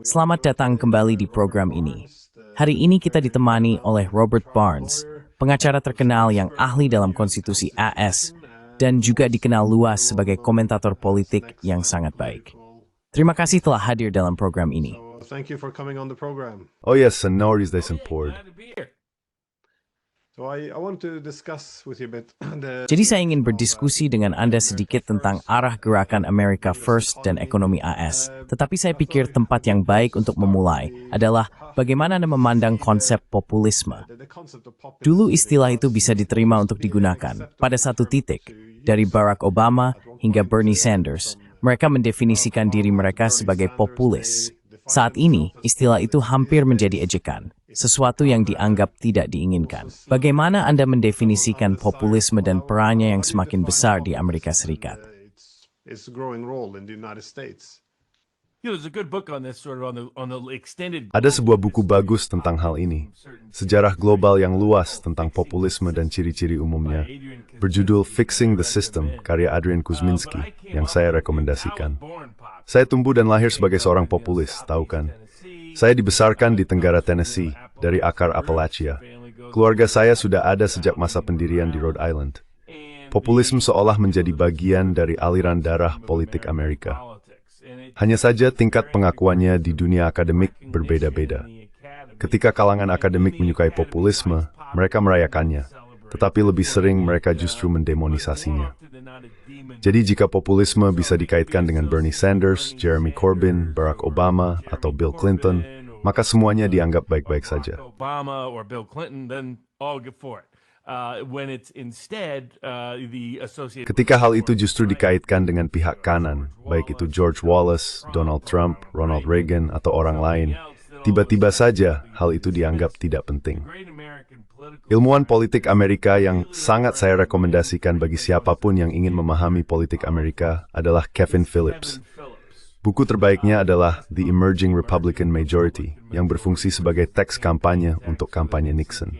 Selamat datang kembali di program ini. Hari ini kita ditemani oleh Robert Barnes, pengacara terkenal yang ahli dalam konstitusi AS dan juga dikenal luas sebagai komentator politik yang sangat baik. Terima kasih telah hadir dalam program ini. Oh yes, and no worries, they support. Jadi saya ingin berdiskusi dengan Anda sedikit tentang arah gerakan America First dan ekonomi AS. Tetapi saya pikir tempat yang baik untuk memulai adalah bagaimana Anda memandang konsep populisme. Dulu istilah itu bisa diterima untuk digunakan. Pada satu titik, dari Barack Obama hingga Bernie Sanders, mereka mendefinisikan diri mereka sebagai populis. Saat ini, istilah itu hampir menjadi ejekan, sesuatu yang dianggap tidak diinginkan. Bagaimana Anda mendefinisikan populisme dan perannya yang semakin besar di Amerika Serikat? Ada sebuah buku bagus tentang hal ini, sejarah global yang luas tentang populisme dan ciri-ciri umumnya, berjudul Fixing the System, karya Adrian Kuzminski, yang saya rekomendasikan. Saya tumbuh dan lahir sebagai seorang populis, tahu kan? Saya dibesarkan di Tenggara Tennessee, dari akar Appalachia. Keluarga saya sudah ada sejak masa pendirian di Rhode Island. Populisme seolah menjadi bagian dari aliran darah politik Amerika. Hanya saja tingkat pengakuannya di dunia akademik berbeda-beda. Ketika kalangan akademik menyukai populisme, mereka merayakannya, tetapi lebih sering mereka justru mendemonisasinya. Jadi jika populisme bisa dikaitkan dengan Bernie Sanders, Jeremy Corbyn, Barack Obama, atau Bill Clinton, maka semuanya dianggap baik-baik saja. Ketika hal itu justru dikaitkan dengan pihak kanan, baik itu George Wallace, Donald Trump, Ronald Reagan, atau orang lain, tiba-tiba saja hal itu dianggap tidak penting. Ilmuwan politik Amerika yang sangat saya rekomendasikan bagi siapapun yang ingin memahami politik Amerika adalah Kevin Phillips. Buku terbaiknya adalah The Emerging Republican Majority, yang berfungsi sebagai teks kampanye untuk kampanye Nixon.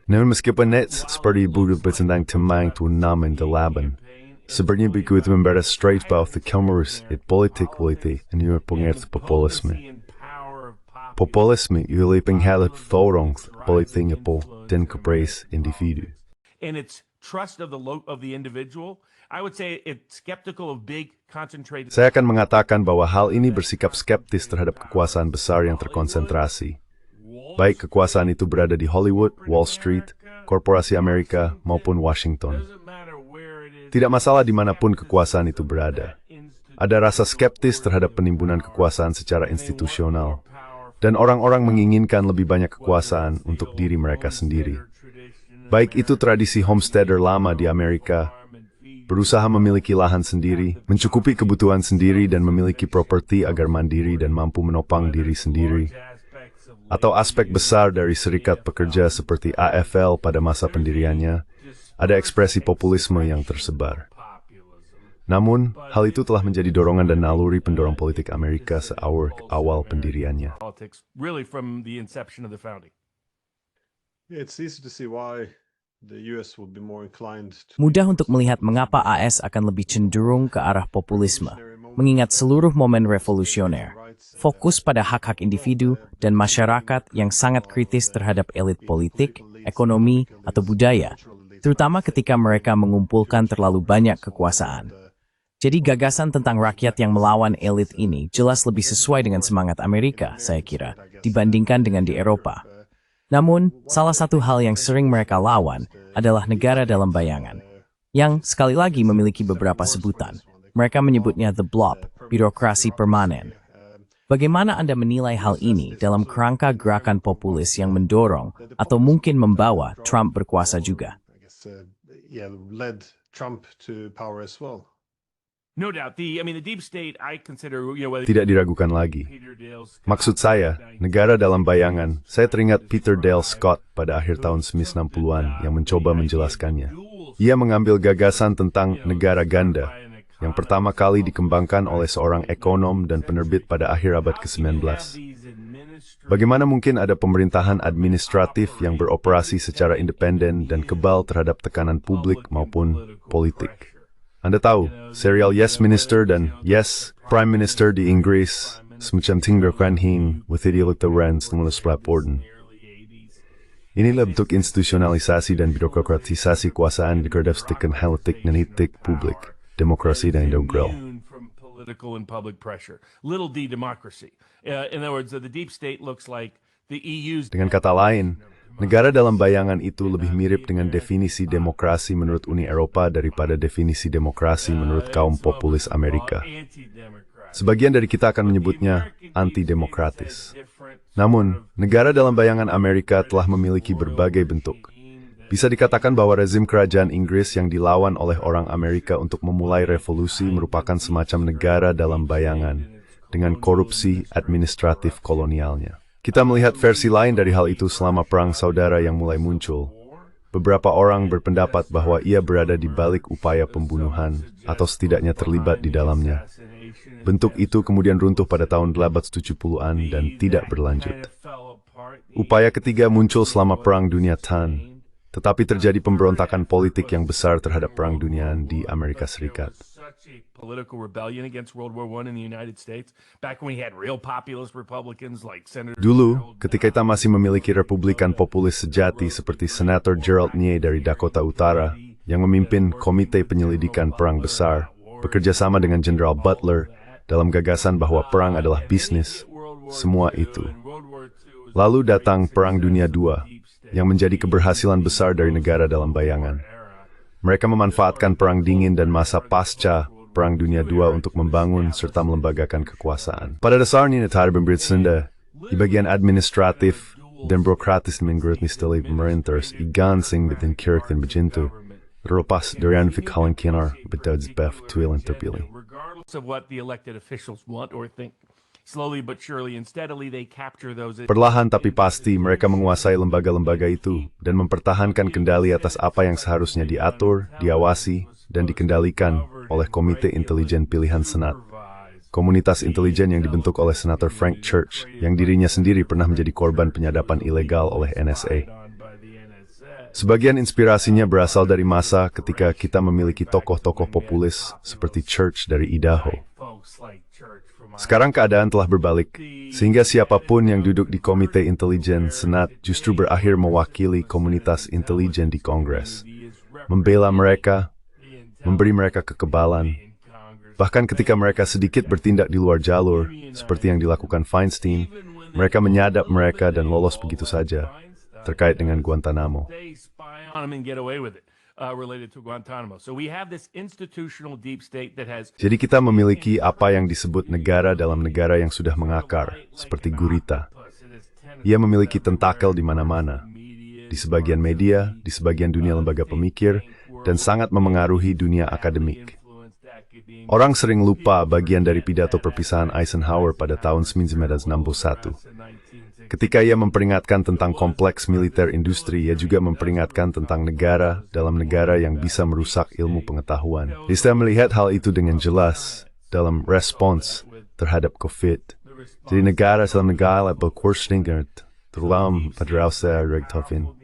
Namun meskipun Nets seperti buku tentang temang tunam dan delapan, sebenarnya buku itu membahas straight bahwa Kelmerus itu politik and your pengertian populisme. Populisme ialah penghalat forong politiknya po dan kepres individu. In its trust of the individual, I would say it's skeptical of big concentrated. Saya akan mengatakan bahwa hal ini bersikap skeptis terhadap kekuasaan besar yang terkonsentrasi. Baik kekuasaan itu berada di Hollywood, Wall Street, korporasi Amerika, maupun Washington. Tidak masalah dimanapun kekuasaan itu berada. Ada rasa skeptis terhadap penimbunan kekuasaan secara institusional. Dan orang-orang menginginkan lebih banyak kekuasaan untuk diri mereka sendiri. Baik itu tradisi homesteader lama di Amerika, berusaha memiliki lahan sendiri, mencukupi kebutuhan sendiri dan memiliki properti agar mandiri dan mampu menopang diri sendiri, atau aspek besar dari serikat pekerja seperti AFL pada masa pendiriannya, ada ekspresi populisme yang tersebar. Namun, hal itu telah menjadi dorongan dan naluri pendorong politik Amerika awal pendiriannya. Mudah untuk melihat mengapa AS akan lebih cenderung ke arah populisme, mengingat seluruh momen revolusioner, fokus pada hak-hak individu dan masyarakat yang sangat kritis terhadap elit politik, ekonomi, atau budaya, terutama ketika mereka mengumpulkan terlalu banyak kekuasaan. Jadi gagasan tentang rakyat yang melawan elit ini jelas lebih sesuai dengan semangat Amerika, saya kira, dibandingkan dengan di Eropa. Namun, salah satu hal yang sering mereka lawan adalah negara dalam bayangan, yang sekali lagi memiliki beberapa sebutan. Mereka menyebutnya the blob, birokrasi permanen. Bagaimana Anda menilai hal ini dalam kerangka gerakan populis yang mendorong atau mungkin membawa Trump berkuasa juga? Tidak diragukan lagi. Maksud saya, negara dalam bayangan, saya teringat Peter Dale Scott pada akhir tahun 1960-an yang mencoba menjelaskannya. Ia mengambil gagasan tentang negara ganda, yang pertama kali dikembangkan oleh seorang ekonom dan penerbit pada akhir abad ke-19. Bagaimana mungkin ada pemerintahan administratif yang beroperasi secara independen dan kebal terhadap tekanan publik maupun politik? Anda tahu, serial Yes Minister dan Yes Prime Minister di Inggris semacam tinggalkan with ideologi Rens menulis pelaporan. Inilah bentuk institusionalisasi dan birokratisasi kuasaan di kerdafstikan halitik nanitik publik, demokrasi dan integral. From political and public pressure. Little d democracy. In other words, the deep state looks like the EU's. Dengan kata lain, negara dalam bayangan itu lebih mirip dengan definisi demokrasi menurut Uni Eropa daripada definisi demokrasi menurut kaum populis Amerika. Sebagian dari kita akan menyebutnya antidemokratis. Namun, negara dalam bayangan Amerika telah memiliki berbagai bentuk. Bisa dikatakan bahwa rezim kerajaan Inggris yang dilawan oleh orang Amerika untuk memulai revolusi merupakan semacam negara dalam bayangan dengan korupsi administratif kolonialnya. Kita melihat versi lain dari hal itu selama Perang Saudara yang mulai muncul. Beberapa orang berpendapat bahwa ia berada di balik upaya pembunuhan atau setidaknya terlibat di dalamnya. Bentuk itu kemudian runtuh pada tahun 1870-an dan tidak berlanjut. Upaya ketiga muncul selama Perang Dunia Tan, tetapi terjadi pemberontakan politik yang besar terhadap Perang Dunia di Amerika Serikat. Political rebellion against World War I in the United States, back when we had real populist Republicans like Senator. Dulu, ketika kita masih memiliki Republikan populis sejati seperti Senator Gerald Nye dari Dakota Utara, yang memimpin Komite Penyelidikan Perang Besar, bekerja sama dengan Jenderal Butler dalam gagasan bahwa perang adalah bisnis, semua itu. Lalu datang Perang Dunia II, yang menjadi keberhasilan besar dari negara dalam bayangan. Mereka memanfaatkan Perang Dingin dan masa pasca Perang Dunia II untuk membangun serta melembagakan kekuasaan. Pada dasarnya negara pemerintah di bagian administratif dan birokratis menurut istilah pemerintah igansing dengan kirk dan begintu, terlepas dari anfik halangkinar bedaudsbef tuil yang terpilih. Regardless of what the elected officials want or think, slowly but surely and steadily they capture those. Perlahan tapi pasti mereka menguasai lembaga-lembaga itu dan mempertahankan kendali atas apa yang seharusnya diatur, diawasi, dan dikendalikan oleh Komite Intelijen Pilihan Senat. Komunitas intelijen yang dibentuk oleh Senator Frank Church, yang dirinya sendiri pernah menjadi korban penyadapan ilegal oleh NSA. Sebagian inspirasinya berasal dari masa ketika kita memiliki tokoh-tokoh populis seperti Church dari Idaho. Sekarang keadaan telah berbalik, sehingga siapapun yang duduk di Komite Intelijen Senat justru berakhir mewakili komunitas intelijen di Kongres, membela mereka, memberi mereka kekebalan. Bahkan ketika mereka sedikit bertindak di luar jalur, seperti yang dilakukan Feinstein, mereka menyadap mereka dan lolos begitu saja, terkait dengan Guantanamo. Jadi kita memiliki apa yang disebut negara dalam negara yang sudah mengakar, seperti gurita. Ia memiliki tentakel di mana-mana, di sebagian media, di sebagian dunia lembaga pemikir, dan sangat memengaruhi dunia akademik. Orang sering lupa bagian dari pidato perpisahan Eisenhower pada tahun 1961. Ketika ia memperingatkan tentang kompleks militer industri, ia juga memperingatkan tentang negara dalam negara yang bisa merusak ilmu pengetahuan. Kita melihat hal itu dengan jelas dalam respons terhadap COVID. Jadi negara dalam negara berkursingert terlalu padrausa regtofin.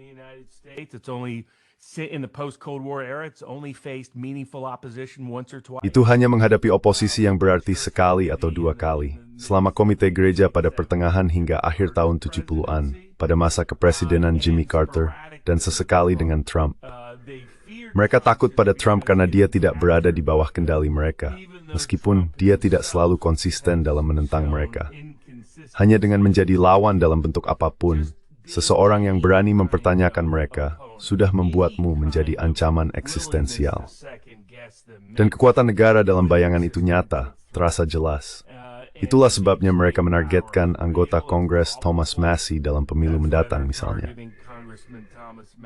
In the post-Cold War era, it's only faced meaningful opposition once or twice. Itu hanya menghadapi oposisi yang berarti sekali atau dua kali. Selama Komite Gereja pada pertengahan hingga akhir tahun 70-an, pada masa kepresidenan Jimmy Carter, dan sesekali dengan Trump. Mereka takut pada Trump karena dia tidak berada di bawah kendali mereka, meskipun dia tidak selalu konsisten dalam menentang mereka. Hanya dengan menjadi lawan dalam bentuk apapun, seseorang yang berani mempertanyakan mereka sudah membuatmu menjadi ancaman eksistensial. Dan kekuatan negara dalam bayangan itu nyata, terasa jelas. Itulah sebabnya mereka menargetkan anggota Kongres Thomas Massie dalam pemilu mendatang misalnya.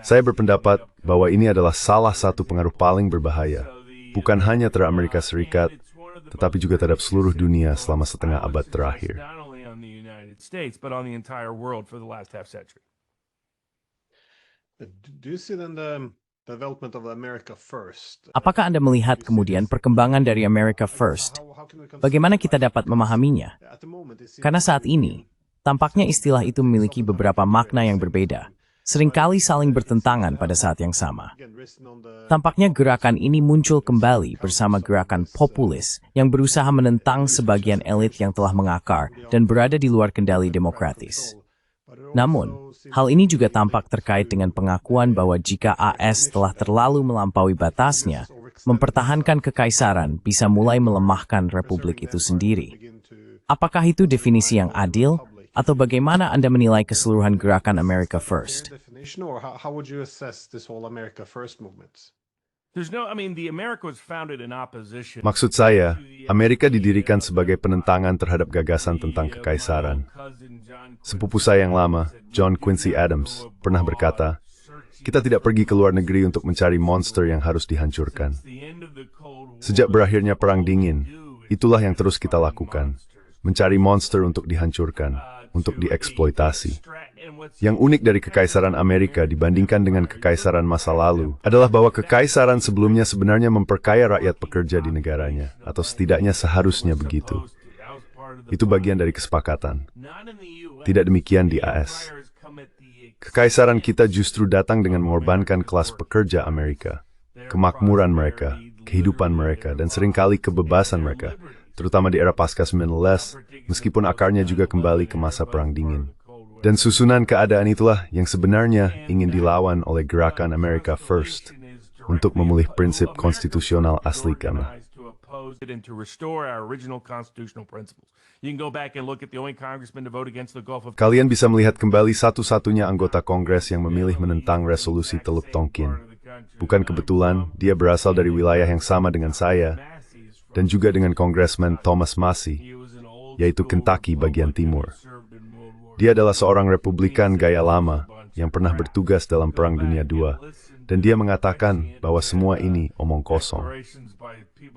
Saya berpendapat bahwa ini adalah salah satu pengaruh paling berbahaya, bukan hanya terhadap Amerika Serikat, tetapi juga terhadap seluruh dunia selama setengah abad terakhir. States, but on the entire world for the last half century. Do you see then the development of America First? Apakah Anda melihat kemudian perkembangan dari America First? Bagaimana kita dapat memahaminya? Karena saat ini, tampaknya istilah itu memiliki beberapa makna yang berbeda. seringkali saling bertentangan pada saat yang sama. Tampaknya gerakan ini muncul kembali bersama gerakan populis yang berusaha menentang sebagian elit yang telah mengakar dan berada di luar kendali demokratis. Namun, hal ini juga tampak terkait dengan pengakuan bahwa jika AS telah terlalu melampaui batasnya, mempertahankan kekaisaran bisa mulai melemahkan republik itu sendiri. Apakah itu definisi yang adil? Atau bagaimana Anda menilai keseluruhan gerakan America First? Or how would you assess this whole America First movement? The America was founded in opposition. Maksud saya, Amerika didirikan sebagai penentangan terhadap gagasan tentang kekaisaran. Sepupu saya yang lama, John Quincy Adams, pernah berkata, "Kita tidak pergi ke luar negeri untuk mencari monster yang harus dihancurkan." Sejak berakhirnya Perang Dingin, itulah yang terus kita lakukan, mencari monster untuk dihancurkan, untuk dieksploitasi. Yang unik dari Kekaisaran Amerika dibandingkan dengan kekaisaran masa lalu adalah bahwa kekaisaran sebelumnya sebenarnya memperkaya rakyat pekerja di negaranya, atau setidaknya seharusnya begitu. Itu bagian dari kesepakatan. Tidak demikian di AS. Kekaisaran kita justru datang dengan mengorbankan kelas pekerja Amerika, kemakmuran mereka, kehidupan mereka, dan seringkali kebebasan mereka, terutama di era pasca 19, meskipun akarnya juga kembali ke masa Perang Dingin. Dan susunan keadaan itulah yang sebenarnya ingin dilawan oleh gerakan America First untuk memulih prinsip konstitusional asli kami. Kalian bisa melihat kembali satu-satunya anggota Kongres yang memilih menentang resolusi Teluk Tonkin. Bukan kebetulan, dia berasal dari wilayah yang sama dengan saya, dan juga dengan Kongresmen Thomas Massey, yaitu Kentucky bagian timur. Dia adalah seorang Republikan gaya lama yang pernah bertugas dalam Perang Dunia II, dan dia mengatakan bahwa semua ini omong kosong.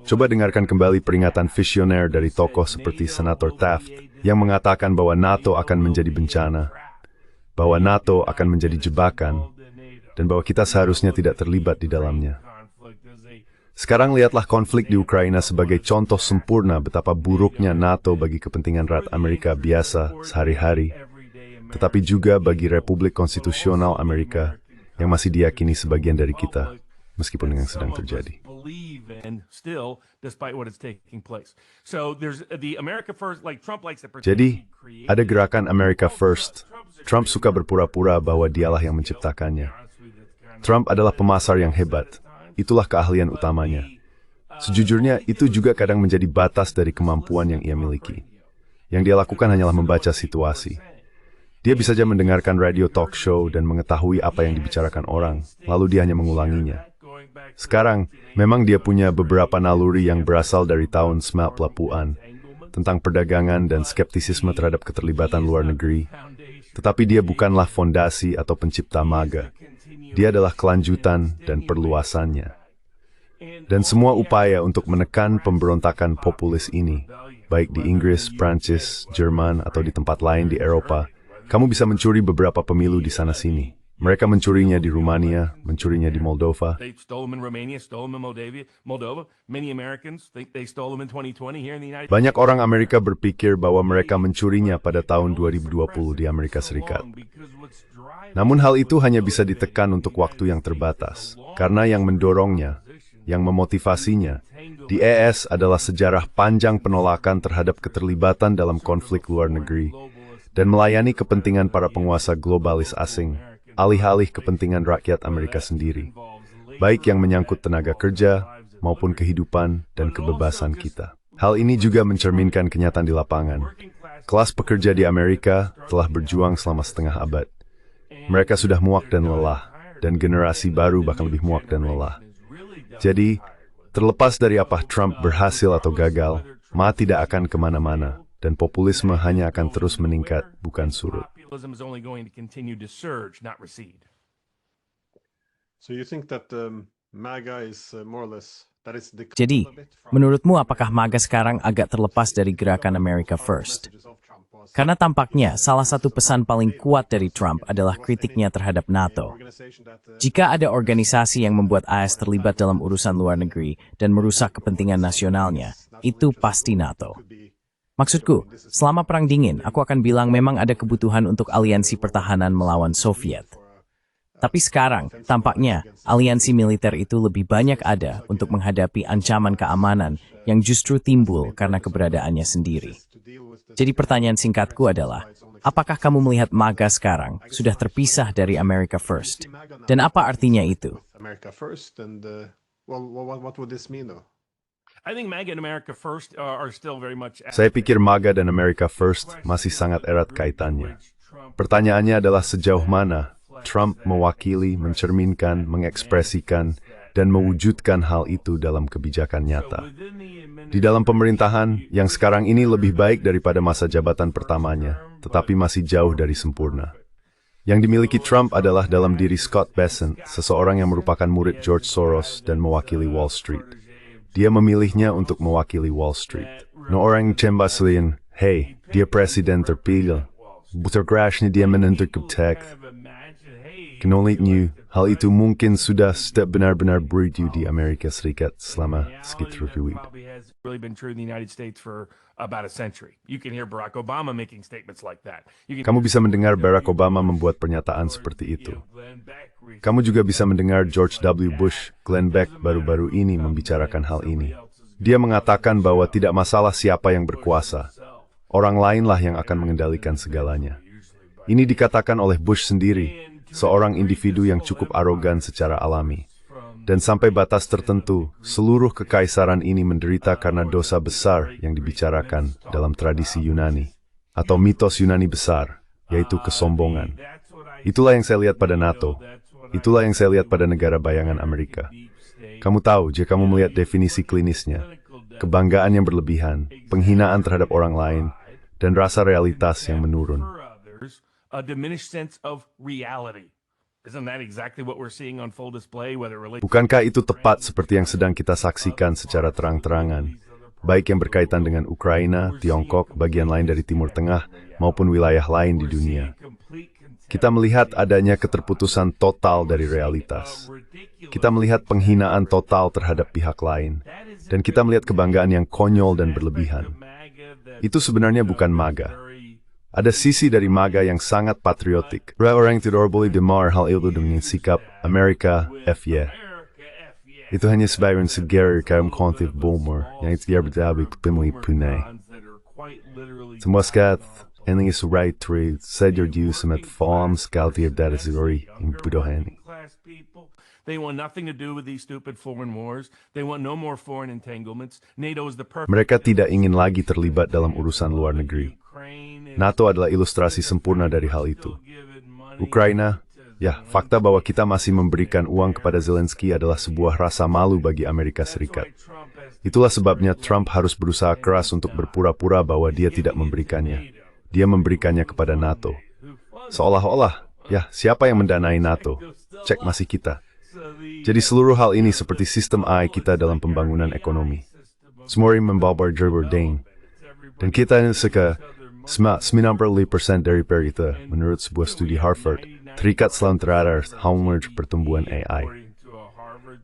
Coba dengarkan kembali peringatan visioner dari tokoh seperti Senator Taft yang mengatakan bahwa NATO akan menjadi bencana, bahwa NATO akan menjadi jebakan, dan bahwa kita seharusnya tidak terlibat di dalamnya. Sekarang lihatlah konflik di Ukraina sebagai contoh sempurna betapa buruknya NATO bagi kepentingan rakyat Amerika biasa sehari-hari, tetapi juga bagi Republik Konstitusional Amerika yang masih diyakini sebagian dari kita, meskipun yang sedang terjadi. Jadi, ada gerakan America First. Trump suka berpura-pura bahwa dialah yang menciptakannya. Trump adalah pemasar yang hebat. Itulah keahlian utamanya. Sejujurnya, itu juga kadang menjadi batas dari kemampuan yang ia miliki. Yang dia lakukan hanyalah membaca situasi. Dia bisa saja mendengarkan radio talk show dan mengetahui apa yang dibicarakan orang, lalu dia hanya mengulanginya. Sekarang, memang dia punya beberapa naluri yang berasal dari tahun 90-an, tentang perdagangan dan skeptisisme terhadap keterlibatan luar negeri, tetapi dia bukanlah fondasi atau pencipta MAGA. Dia adalah kelanjutan dan perluasannya. Dan semua upaya untuk menekan pemberontakan populis ini, baik di Inggris, Prancis, Jerman, atau di tempat lain di Eropa, kamu bisa mencuri beberapa pemilu di sana-sini. Mereka mencurinya di Rumania, mencurinya di Moldova. Banyak orang Amerika berpikir bahwa mereka mencurinya pada tahun 2020 di Amerika Serikat. Namun hal itu hanya bisa ditekan untuk waktu yang terbatas, karena yang mendorongnya, yang memotivasinya, di ES adalah sejarah panjang penolakan terhadap keterlibatan dalam konflik luar negeri, dan melayani kepentingan para penguasa globalis asing, alih-alih kepentingan rakyat Amerika sendiri, baik yang menyangkut tenaga kerja, maupun kehidupan dan kebebasan kita. Hal ini juga mencerminkan kenyataan di lapangan. Kelas pekerja di Amerika telah berjuang selama setengah abad. Mereka sudah muak dan lelah, dan generasi baru bahkan lebih muak dan lelah. Jadi, terlepas dari apa Trump berhasil atau gagal, Ma tidak akan kemana-mana, dan populisme hanya akan terus meningkat, bukan surut. So you think that MAGA is more or less Jadi, menurutmu apakah MAGA sekarang agak terlepas dari gerakan America First? Karena tampaknya salah satu pesan paling kuat dari Trump adalah kritiknya terhadap NATO. Jika ada organisasi yang membuat AS terlibat dalam urusan luar negeri dan merusak kepentingan nasionalnya, itu pasti NATO. Maksudku, selama Perang Dingin, aku akan bilang memang ada kebutuhan untuk aliansi pertahanan melawan Soviet. Tapi sekarang, tampaknya, aliansi militer itu lebih banyak ada untuk menghadapi ancaman keamanan yang justru timbul karena keberadaannya sendiri. Jadi pertanyaan singkatku adalah, apakah kamu melihat MAGA sekarang sudah terpisah dari America First? Dan apa artinya itu? America first, and what would this mean, though? I think MAGA and America First are still very much. Saya pikir MAGA dan America First masih sangat erat kaitannya. Pertanyaannya adalah sejauh mana Trump mewakili, mencerminkan, mengekspresikan, dan mewujudkan hal itu dalam kebijakan nyata. Di dalam pemerintahan, yang sekarang ini lebih baik daripada masa jabatan pertamanya, tetapi masih jauh dari sempurna. Yang dimiliki Trump adalah dalam diri Scott Bessent, seseorang yang merupakan murid George Soros dan mewakili Wall Street. Dia memilihnya untuk mewakili Wall Street. No orang cembaslin, hey, dia presiden terpilih. Butergrashnya dia menentukan teks. Kenolitnya, hal itu mungkin sudah benar-benar berlaku di Amerika Serikat selama sekitar ribuan. Really been true in the United States for about a century. You can hear Barack Obama making statements like that. Kamu bisa mendengar Barack Obama membuat pernyataan seperti itu. Kamu juga bisa mendengar George W. Bush, Glenn Beck baru-baru ini membicarakan hal ini. Dia mengatakan bahwa tidak masalah siapa yang berkuasa. Orang lainlah yang akan mengendalikan segalanya. Ini dikatakan oleh Bush sendiri, seorang individu yang cukup arogan secara alami. Dan sampai batas tertentu, seluruh kekaisaran ini menderita karena dosa besar yang dibicarakan dalam tradisi Yunani, atau mitos Yunani besar, yaitu kesombongan. Itulah yang saya lihat pada NATO. Itulah yang saya lihat pada negara bayangan Amerika. Kamu tahu, jika kamu melihat definisi klinisnya, kebanggaan yang berlebihan, penghinaan terhadap orang lain, dan rasa realitas yang menurun. A diminished sense of reality. Isn't that exactly what we're seeing on full display, whether it relates? Bukankah itu tepat seperti yang sedang kita saksikan secara terang-terangan, baik yang berkaitan dengan Ukraina, Tiongkok, bagian lain dari Timur Tengah, maupun wilayah lain di dunia? Kita melihat adanya keterputusan total dari realitas. Kita melihat penghinaan total terhadap pihak lain, dan kita melihat kebanggaan yang konyol dan berlebihan. Itu sebenarnya bukan MAGA. Ada sisi dari MAGA yang sangat patriotik. Orang tidak boleh demar hal itu dengan sikap Amerika FY. Itu hanya sebagian segar kaum kontif Bomber yang tidak berdabik pemilih punai. Semua skat, ini surai tri, sejur diu semet form skal tiap dari zuri yang budohani. They want nothing to do with these stupid foreign wars. They want no more foreign entanglements. NATO is the perfect. Mereka tidak ingin lagi terlibat dalam urusan luar negeri. NATO adalah ilustrasi sempurna dari hal itu. Ukraina, ya, fakta bahwa kita masih memberikan uang kepada Zelensky adalah sebuah rasa malu bagi Amerika Serikat. Itulah sebabnya Trump harus berusaha keras untuk berpura-pura bahwa dia tidak memberikannya. Dia memberikannya kepada NATO. Seolah-olah, ya, siapa yang mendanai NATO? Cek masih kita. Jadi seluruh hal ini seperti sistem AI kita dalam pembangunan ekonomi. Semua orang membawa berdeng. Dan kita suka 90% dari perita, menurut sebuah studi Harvard, terikat selalu terhadap hal-hal pertumbuhan AI.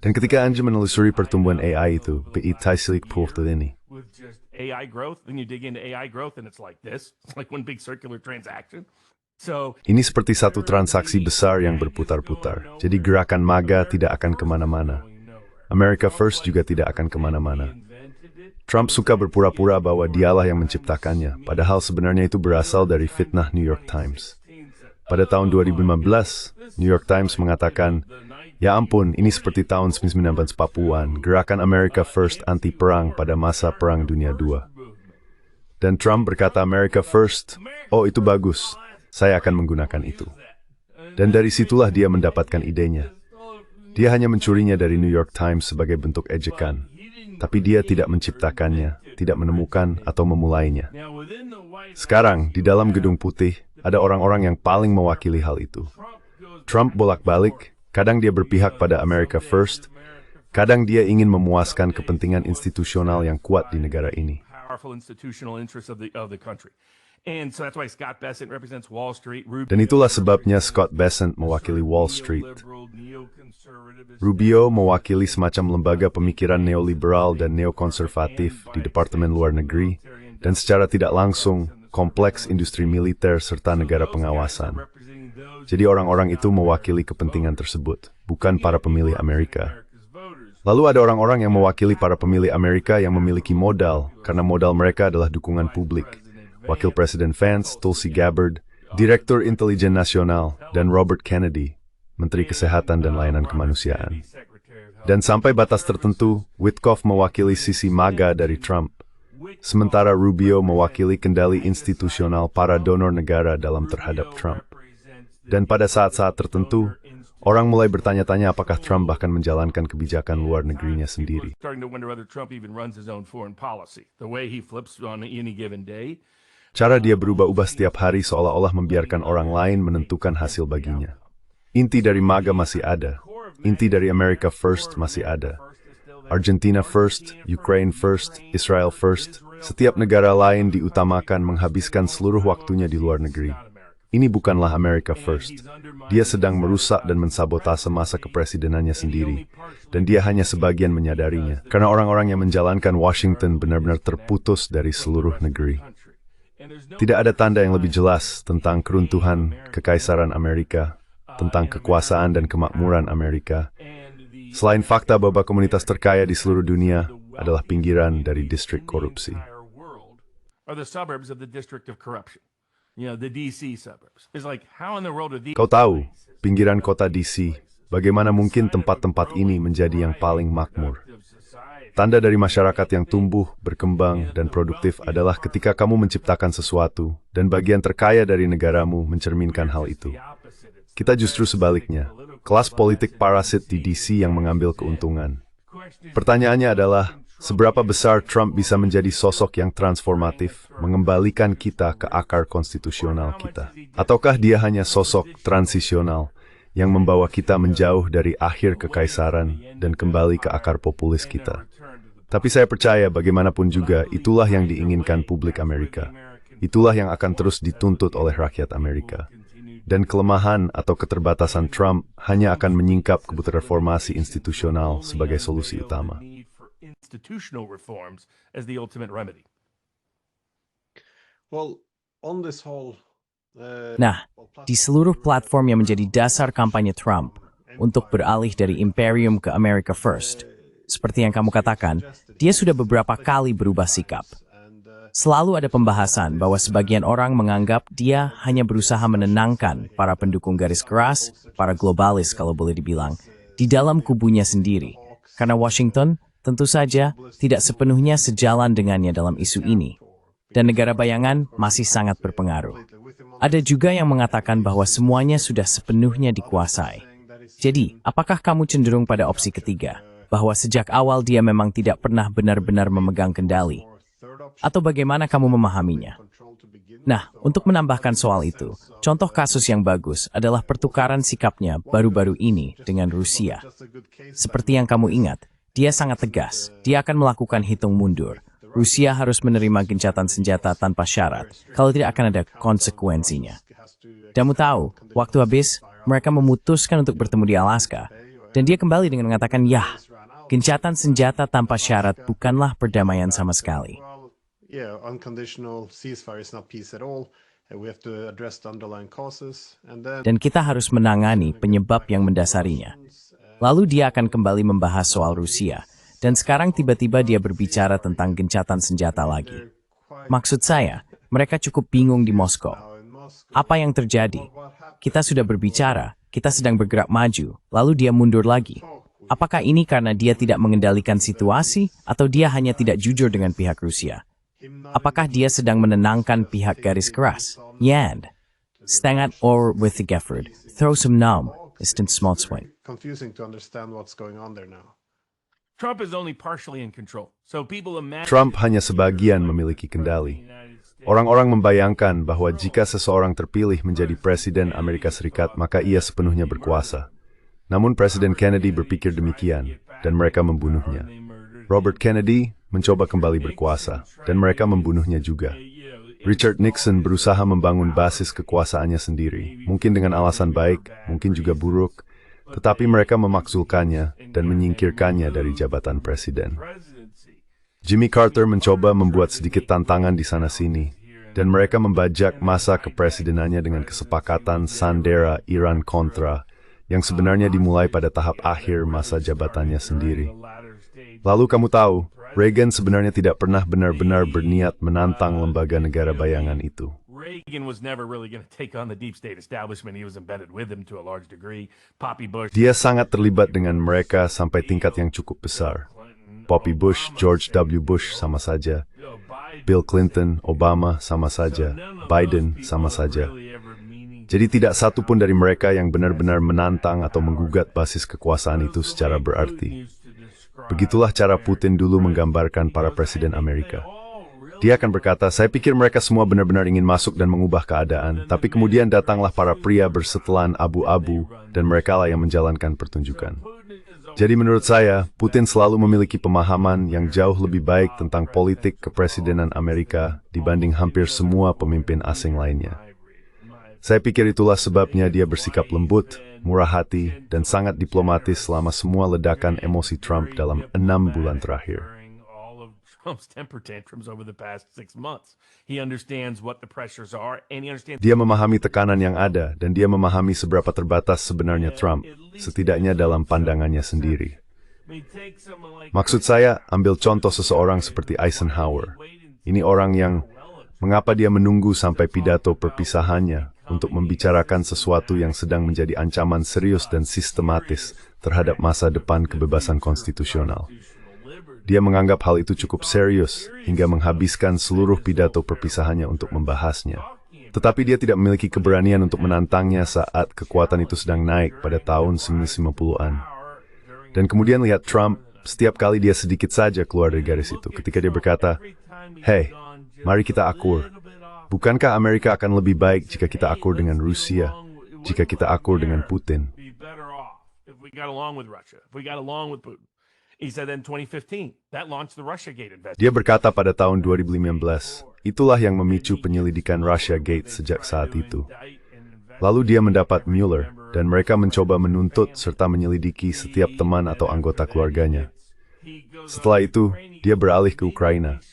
Dan ketika Anda menelusuri pertumbuhan AI itu, beitasilik pukul ini. With just AI growth, then you dig into AI growth and it's like this. It's like one big circular transaction. So, ini seperti satu transaksi besar yang berputar-putar. Jadi gerakan MAGA tidak akan kemana-mana. America First juga tidak akan kemana-mana. Trump suka berpura-pura bahwa dialah yang menciptakannya, padahal sebenarnya itu berasal dari fitnah New York Times. Pada tahun 2015, New York Times mengatakan, ya ampun, ini seperti tahun 1940-an, gerakan America First anti-perang pada masa Perang Dunia II. Dan Trump berkata America First, oh itu bagus, saya akan menggunakan itu. Dan dari situlah dia mendapatkan idenya. Dia hanya mencurinya dari New York Times sebagai bentuk ejekan. Tapi dia tidak menciptakannya, tidak menemukan atau memulainya. Sekarang, di dalam Gedung Putih, ada orang-orang yang paling mewakili hal itu. Trump bolak-balik, kadang dia berpihak pada America First, kadang dia ingin memuaskan kepentingan institusional yang kuat di negara ini. Dan itulah sebabnya Scott Bessent mewakili Wall Street. Rubio mewakili semacam lembaga pemikiran neoliberal dan neokonservatif di Departemen Luar Negeri, dan secara tidak langsung, kompleks industri militer, serta negara pengawasan. Jadi orang-orang itu mewakili kepentingan tersebut, bukan para pemilih Amerika. Lalu ada orang-orang yang mewakili para pemilih Amerika yang memiliki modal, karena modal mereka adalah dukungan publik. Wakil Presiden Vance, Tulsi Gabbard, Direktur Intelijen Nasional, dan Robert Kennedy, Menteri Kesehatan dan Layanan Kemanusiaan. Dan sampai batas tertentu, Witkoff mewakili sisi MAGA dari Trump, sementara Rubio mewakili kendali institusional para donor negara dalam terhadap Trump. Dan pada saat-saat tertentu, orang mulai bertanya-tanya apakah Trump bahkan menjalankan kebijakan luar negerinya sendiri. Cara dia berubah-ubah setiap hari seolah-olah membiarkan orang lain menentukan hasil baginya. Inti dari MAGA masih ada. Inti dari America First masih ada. Argentina First, Ukraine First, Israel First. Setiap negara lain diutamakan menghabiskan seluruh waktunya di luar negeri. Ini bukanlah America First. Dia sedang merusak dan mensabotase masa kepresidenannya sendiri. Dan dia hanya sebagian menyadarinya. Karena orang-orang yang menjalankan Washington benar-benar terputus dari seluruh negeri. Tidak ada tanda yang lebih jelas tentang keruntuhan Kekaisaran Amerika, tentang kekuasaan dan kemakmuran Amerika, selain fakta bahwa komunitas terkaya di seluruh dunia adalah pinggiran dari distrik korupsi. Kau tahu, pinggiran kota DC, bagaimana mungkin tempat-tempat ini menjadi yang paling makmur? Tanda dari masyarakat yang tumbuh, berkembang, dan produktif adalah ketika kamu menciptakan sesuatu, dan bagian terkaya dari negaramu mencerminkan hal itu. Kita justru sebaliknya, kelas politik parasit di DC yang mengambil keuntungan. Pertanyaannya adalah, seberapa besar Trump bisa menjadi sosok yang transformatif, mengembalikan kita ke akar konstitusional kita? Ataukah dia hanya sosok transisional yang membawa kita menjauh dari akhir kekaisaran dan kembali ke akar populis kita? Tapi saya percaya bagaimanapun juga itulah yang diinginkan publik Amerika. Itulah yang akan terus dituntut oleh rakyat Amerika. Dan kelemahan atau keterbatasan Trump hanya akan menyingkap kebutuhan reformasi institusional sebagai solusi utama. Nah, di seluruh platform yang menjadi dasar kampanye Trump untuk beralih dari imperium ke America First, seperti yang kamu katakan, dia sudah beberapa kali berubah sikap. Selalu ada pembahasan bahwa sebagian orang menganggap dia hanya berusaha menenangkan para pendukung garis keras, para globalis kalau boleh dibilang, di dalam kubunya sendiri. Karena Washington tentu saja tidak sepenuhnya sejalan dengannya dalam isu ini. Dan negara bayangan masih sangat berpengaruh. Ada juga yang mengatakan bahwa semuanya sudah sepenuhnya dikuasai. Jadi, apakah kamu cenderung pada opsi ketiga? Bahwa sejak awal dia memang tidak pernah benar-benar memegang kendali? Atau bagaimana kamu memahaminya? Nah, untuk menambahkan soal itu, contoh kasus yang bagus adalah pertukaran sikapnya baru-baru ini dengan Rusia. Seperti yang kamu ingat, dia sangat tegas. Dia akan melakukan hitung mundur. Rusia harus menerima gencatan senjata tanpa syarat, kalau tidak akan ada konsekuensinya. Kamu tahu, waktu habis, mereka memutuskan untuk bertemu di Alaska, dan dia kembali dengan mengatakan, ya, gencatan senjata tanpa syarat bukanlah perdamaian sama sekali. Dan kita harus menangani penyebab yang mendasarinya. Lalu dia akan kembali membahas soal Rusia, dan sekarang tiba-tiba dia berbicara tentang gencatan senjata lagi. Maksud saya, mereka cukup bingung di Moskow. Apa yang terjadi? Kita sudah berbicara, kita sedang bergerak maju, lalu dia mundur lagi. Apakah ini karena dia tidak mengendalikan situasi, atau dia hanya tidak jujur dengan pihak Rusia? Apakah dia sedang menenangkan pihak garis keras? Yand. Stangat or with the Gefford. Throw some numb. Instant small swing. Trump hanya sebagian memiliki kendali. Orang-orang membayangkan bahwa jika seseorang terpilih menjadi Presiden Amerika Serikat, maka ia sepenuhnya berkuasa. Namun Presiden Kennedy berpikir demikian, dan mereka membunuhnya. Robert Kennedy mencoba kembali berkuasa, dan mereka membunuhnya juga. Richard Nixon berusaha membangun basis kekuasaannya sendiri, mungkin dengan alasan baik, mungkin juga buruk, tetapi mereka memakzulkannya dan menyingkirkannya dari jabatan presiden. Jimmy Carter mencoba membuat sedikit tantangan di sana-sini, dan mereka membajak masa kepresidenannya dengan kesepakatan Sandera Iran-Contra yang sebenarnya dimulai pada tahap akhir masa jabatannya sendiri. Lalu kamu tahu, Reagan sebenarnya tidak pernah benar-benar berniat menantang lembaga negara bayangan itu. Reagan was never really going to take on the deep state establishment. He was embedded with them to a large degree. Poppy Bush. Dia sangat terlibat dengan mereka sampai tingkat yang cukup besar. Poppy Bush, George W. Bush sama saja. Bill Clinton, Obama sama saja. Biden sama saja. Jadi tidak satu pun dari mereka yang benar-benar menantang atau menggugat basis kekuasaan itu secara berarti. Begitulah cara Putin dulu menggambarkan para presiden Amerika. Dia akan berkata, saya pikir mereka semua benar-benar ingin masuk dan mengubah keadaan, tapi kemudian datanglah para pria bersetelan abu-abu dan merekalah yang menjalankan pertunjukan. Jadi menurut saya, Putin selalu memiliki pemahaman yang jauh lebih baik tentang politik kepresidenan Amerika dibanding hampir semua pemimpin asing lainnya. Saya pikir itulah sebabnya dia bersikap lembut, murah hati, dan sangat diplomatis selama semua ledakan emosi Trump dalam 6 bulan terakhir. Trump's temper tantrums over the past 6 months. He understands what the pressures are, and he understands. Dia memahami tekanan yang ada, dan dia memahami seberapa terbatas sebenarnya Trump, setidaknya dalam pandangannya sendiri. Maksud saya, ambil contoh seseorang seperti Eisenhower. Ini orang yang, mengapa dia menunggu sampai pidato perpisahannya untuk membicarakan sesuatu yang sedang menjadi ancaman serius dan sistematis terhadap masa depan kebebasan konstitusional. Dia menganggap hal itu cukup serius, hingga menghabiskan seluruh pidato perpisahannya untuk membahasnya. Tetapi dia tidak memiliki keberanian untuk menantangnya saat kekuatan itu sedang naik pada tahun 1950-an. Dan kemudian lihat Trump, setiap kali dia sedikit saja keluar dari garis itu, ketika dia berkata, "Hei, mari kita akur. Bukankah Amerika akan lebih baik jika kita akur dengan Rusia, jika kita akur dengan Putin?" Dia berkata pada tahun 2015, itulah yang memicu penyelidikan Russiagate sejak saat itu. Lalu dia mendapat Mueller, dan mereka mencoba menuntut serta menyelidiki setiap teman atau anggota keluarganya. Setelah itu, dia beralih ke Ukraina.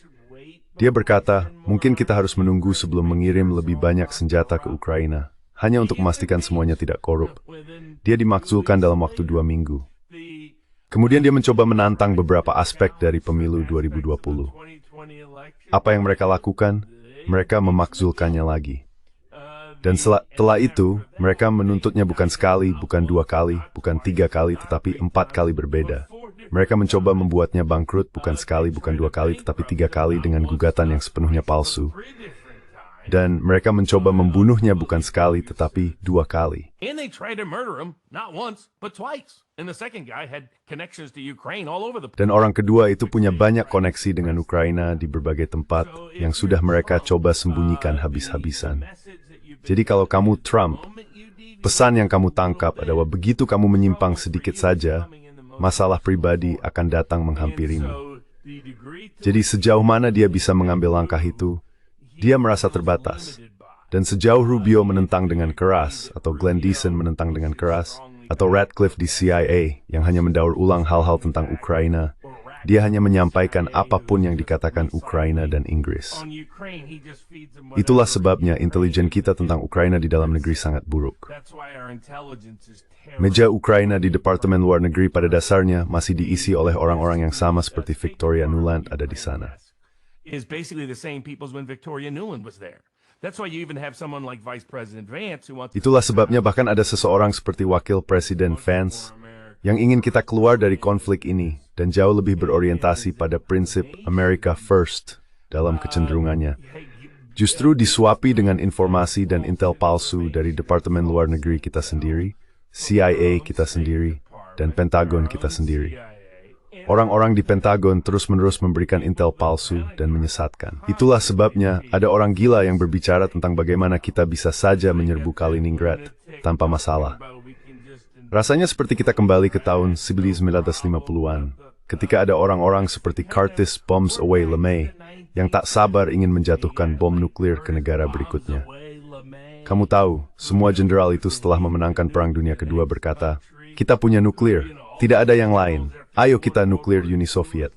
Dia berkata, mungkin kita harus menunggu sebelum mengirim lebih banyak senjata ke Ukraina, hanya untuk memastikan semuanya tidak korup. Dia dimakzulkan dalam waktu 2 minggu. Kemudian dia mencoba menantang beberapa aspek dari pemilu 2020. Apa yang mereka lakukan? Mereka memakzulkannya lagi. Dan setelah itu, mereka menuntutnya bukan sekali, bukan 2 kali, bukan 3 kali, tetapi 4 kali berbeda. Mereka mencoba membuatnya bangkrut bukan sekali, bukan 2 kali, tetapi 3 kali dengan gugatan yang sepenuhnya palsu. Dan mereka mencoba membunuhnya bukan sekali, tetapi 2 kali. Dan orang kedua itu punya banyak koneksi dengan Ukraina di berbagai tempat yang sudah mereka coba sembunyikan habis-habisan. Jadi kalau kamu Trump, pesan yang kamu tangkap adalah begitu kamu menyimpang sedikit saja, masalah pribadi akan datang menghampirimu. Jadi sejauh mana dia bisa mengambil langkah itu, dia merasa terbatas. Dan sejauh Rubio menentang dengan keras, atau Glenn Deason menentang dengan keras, atau Ratcliffe di CIA yang hanya mendaur ulang hal-hal tentang Ukraina, dia hanya menyampaikan apapun yang dikatakan Ukraina dan Inggris. Itulah sebabnya intelijen kita tentang Ukraina di dalam negeri sangat buruk. Meja Ukraina di Departemen Luar Negeri pada dasarnya masih diisi oleh orang-orang yang sama seperti Victoria Nuland ada di sana. Is basically the same people as when Victoria Nuland was there. That's why you even have someone like Vice President Vance who wants. Itulah sebabnya bahkan ada seseorang seperti Wakil Presiden Vance yang ingin kita keluar dari konflik ini dan jauh lebih berorientasi pada prinsip America First dalam kecenderungannya. Justru disuapi dengan informasi dan intel palsu dari Departemen Luar Negeri kita sendiri, CIA kita sendiri, dan Pentagon kita sendiri. Orang-orang di Pentagon terus-menerus memberikan intel palsu dan menyesatkan. Itulah sebabnya ada orang gila yang berbicara tentang bagaimana kita bisa saja menyerbu Kaliningrad tanpa masalah. Rasanya seperti kita kembali ke tahun 1950-an, ketika ada orang-orang seperti Curtis Bombs Away LeMay yang tak sabar ingin menjatuhkan bom nuklir ke negara berikutnya. Kamu tahu, semua jenderal itu setelah memenangkan Perang Dunia Kedua berkata, kita punya nuklir, tidak ada yang lain. Ayo kita nuklir Uni Soviet.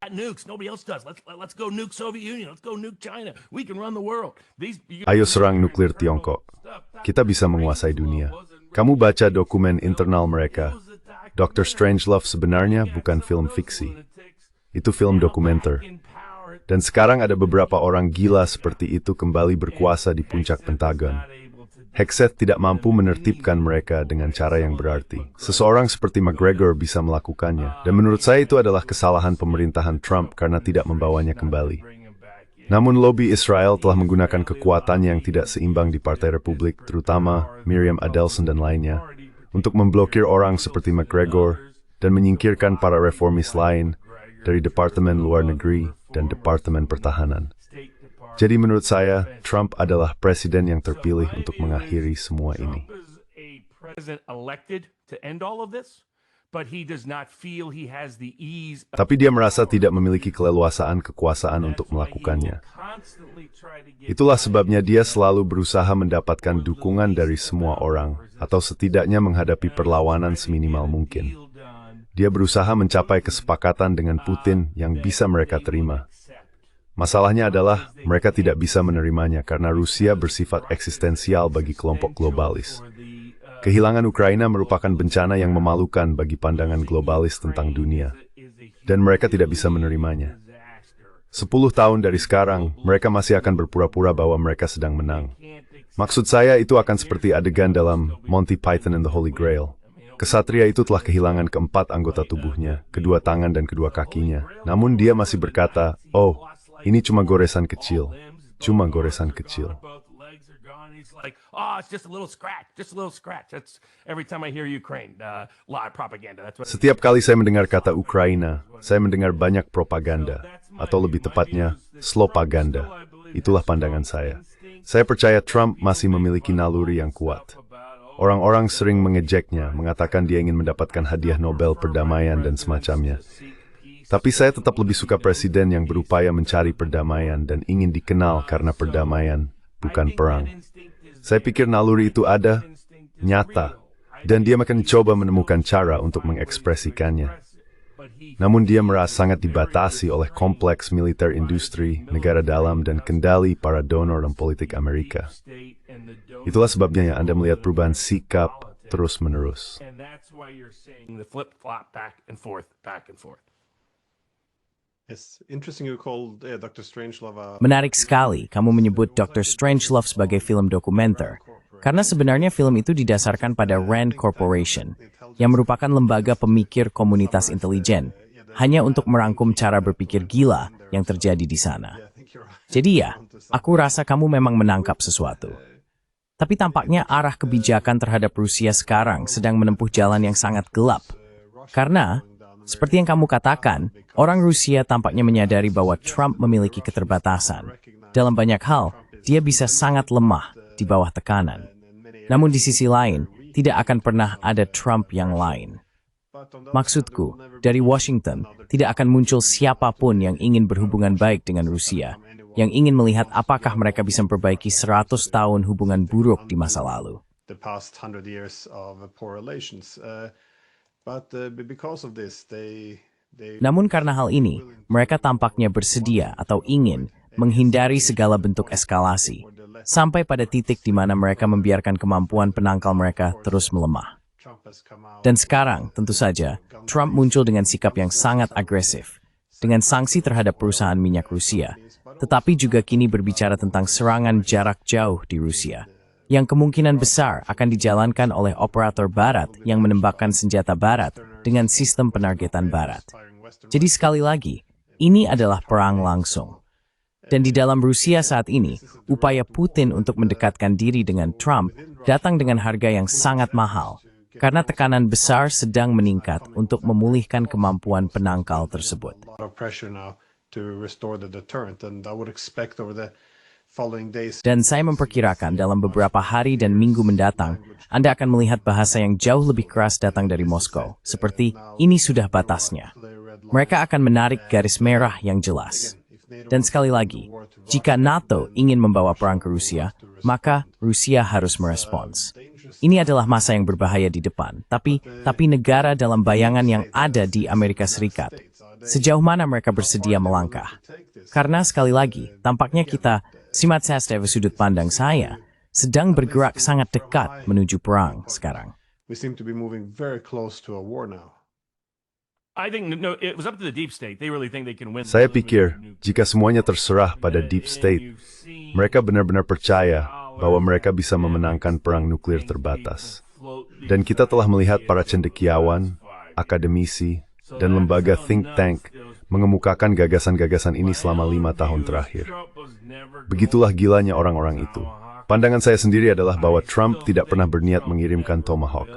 got nukes. Nobody else does. Let's go nuke Soviet Union. Let's go nuke China. We can run the world. Ayo serang nuklir Tiongkok. Kita bisa menguasai dunia. Kamu baca dokumen internal mereka. Dr. Strangelove sebenarnya bukan film fiksi. Itu film dokumenter. Dan sekarang ada beberapa orang gila seperti itu kembali berkuasa di puncak Pentagon. Hegseth tidak mampu menertibkan mereka dengan cara yang berarti. Seseorang seperti McGregor bisa melakukannya. Dan menurut saya itu adalah kesalahan pemerintahan Trump karena tidak membawanya kembali. Namun lobby Israel telah menggunakan kekuatannya yang tidak seimbang di Partai Republik, terutama Miriam Adelson dan lainnya, untuk memblokir orang seperti McGregor dan menyingkirkan para reformis lain dari Departemen Luar Negeri dan Departemen Pertahanan. Jadi menurut saya, Trump adalah presiden yang terpilih untuk mengakhiri semua ini. Tapi dia merasa tidak memiliki keleluasaan kekuasaan untuk melakukannya. Itulah sebabnya dia selalu berusaha mendapatkan dukungan dari semua orang, atau setidaknya menghadapi perlawanan seminimal mungkin. Dia berusaha mencapai kesepakatan dengan Putin yang bisa mereka terima. Masalahnya adalah mereka tidak bisa menerimanya karena Rusia bersifat eksistensial bagi kelompok globalis. Kehilangan Ukraina merupakan bencana yang memalukan bagi pandangan globalis tentang dunia, dan mereka tidak bisa menerimanya. 10 tahun dari sekarang, mereka masih akan berpura-pura bahwa mereka sedang menang. Maksud saya itu akan seperti adegan dalam Monty Python and the Holy Grail. Kesatria itu telah kehilangan keempat anggota tubuhnya, kedua tangan dan kedua kakinya. Namun dia masih berkata, "Oh, ini cuma goresan kecil, cuma goresan kecil." Setiap kali saya mendengar kata Ukraina, saya mendengar banyak propaganda, atau lebih tepatnya, slopaganda. Itulah pandangan saya. Saya percaya Trump masih memiliki naluri yang kuat. Orang-orang sering mengejeknya, mengatakan dia ingin mendapatkan hadiah Nobel perdamaian dan semacamnya. Tapi saya tetap lebih suka presiden yang berupaya mencari perdamaian dan ingin dikenal karena perdamaian, bukan perang. Saya pikir naluri itu ada, nyata, dan dia akan mencoba menemukan cara untuk mengekspresikannya. Namun dia merasa sangat dibatasi oleh kompleks militer industri, negara dalam, dan kendali para donor dan politik Amerika. Itulah sebabnya Anda melihat perubahan sikap terus-menerus. Menarik sekali kamu menyebut Dr. Strangelove sebagai film dokumenter, karena sebenarnya film itu didasarkan pada Rand Corporation, yang merupakan lembaga pemikir komunitas intelijen, hanya untuk merangkum cara berpikir gila yang terjadi di sana. Jadi ya, aku rasa kamu memang menangkap sesuatu. Tapi tampaknya arah kebijakan terhadap Rusia sekarang sedang menempuh jalan yang sangat gelap. Karena, seperti yang kamu katakan, orang Rusia tampaknya menyadari bahwa Trump memiliki keterbatasan. Dalam banyak hal, dia bisa sangat lemah di bawah tekanan. Namun di sisi lain, tidak akan pernah ada Trump yang lain. Maksudku, dari Washington, tidak akan muncul siapapun yang ingin berhubungan baik dengan Rusia, yang ingin melihat apakah mereka bisa memperbaiki 100 tahun hubungan buruk di masa lalu. Namun karena hal ini, mereka tampaknya bersedia atau ingin menghindari segala bentuk eskalasi, sampai pada titik di mana mereka membiarkan kemampuan penangkal mereka terus melemah. Dan sekarang, tentu saja, Trump muncul dengan sikap yang sangat agresif, dengan sanksi terhadap perusahaan minyak Rusia, tetapi juga kini berbicara tentang serangan jarak jauh di Rusia, yang kemungkinan besar akan dijalankan oleh operator Barat yang menembakkan senjata Barat dengan sistem penargetan Barat. Jadi sekali lagi, ini adalah perang langsung. Dan di dalam Rusia saat ini, upaya Putin untuk mendekatkan diri dengan Trump datang dengan harga yang sangat mahal, karena tekanan besar sedang meningkat untuk memulihkan kemampuan penangkal tersebut. Dan saya memperkirakan dalam beberapa hari dan minggu mendatang, Anda akan melihat bahasa yang jauh lebih keras datang dari Moskow, seperti ini sudah batasnya. Mereka akan menarik garis merah yang jelas. Dan sekali lagi, jika NATO ingin membawa perang ke Rusia, maka Rusia harus merespons. Ini adalah masa yang berbahaya di depan, tapi negara dalam bayangan yang ada di Amerika Serikat, Sejauh mana mereka bersedia melangkah? Karena sekali lagi, tampaknya kita, Simat Sas dari sudut pandang saya, sedang bergerak sangat dekat menuju perang sekarang. We seem to be moving very close to a war now. I think no, it was up to the deep state. They really think they can win. Saya pikir, jika semuanya terserah pada deep state, mereka benar-benar percaya bahwa mereka bisa memenangkan perang nuklir terbatas. Dan kita telah melihat para cendekiawan, akademisi, dan lembaga think tank mengemukakan gagasan-gagasan ini selama 5 tahun terakhir. Begitulah gilanya orang-orang itu. Pandangan saya sendiri adalah bahwa Trump tidak pernah berniat mengirimkan Tomahawk.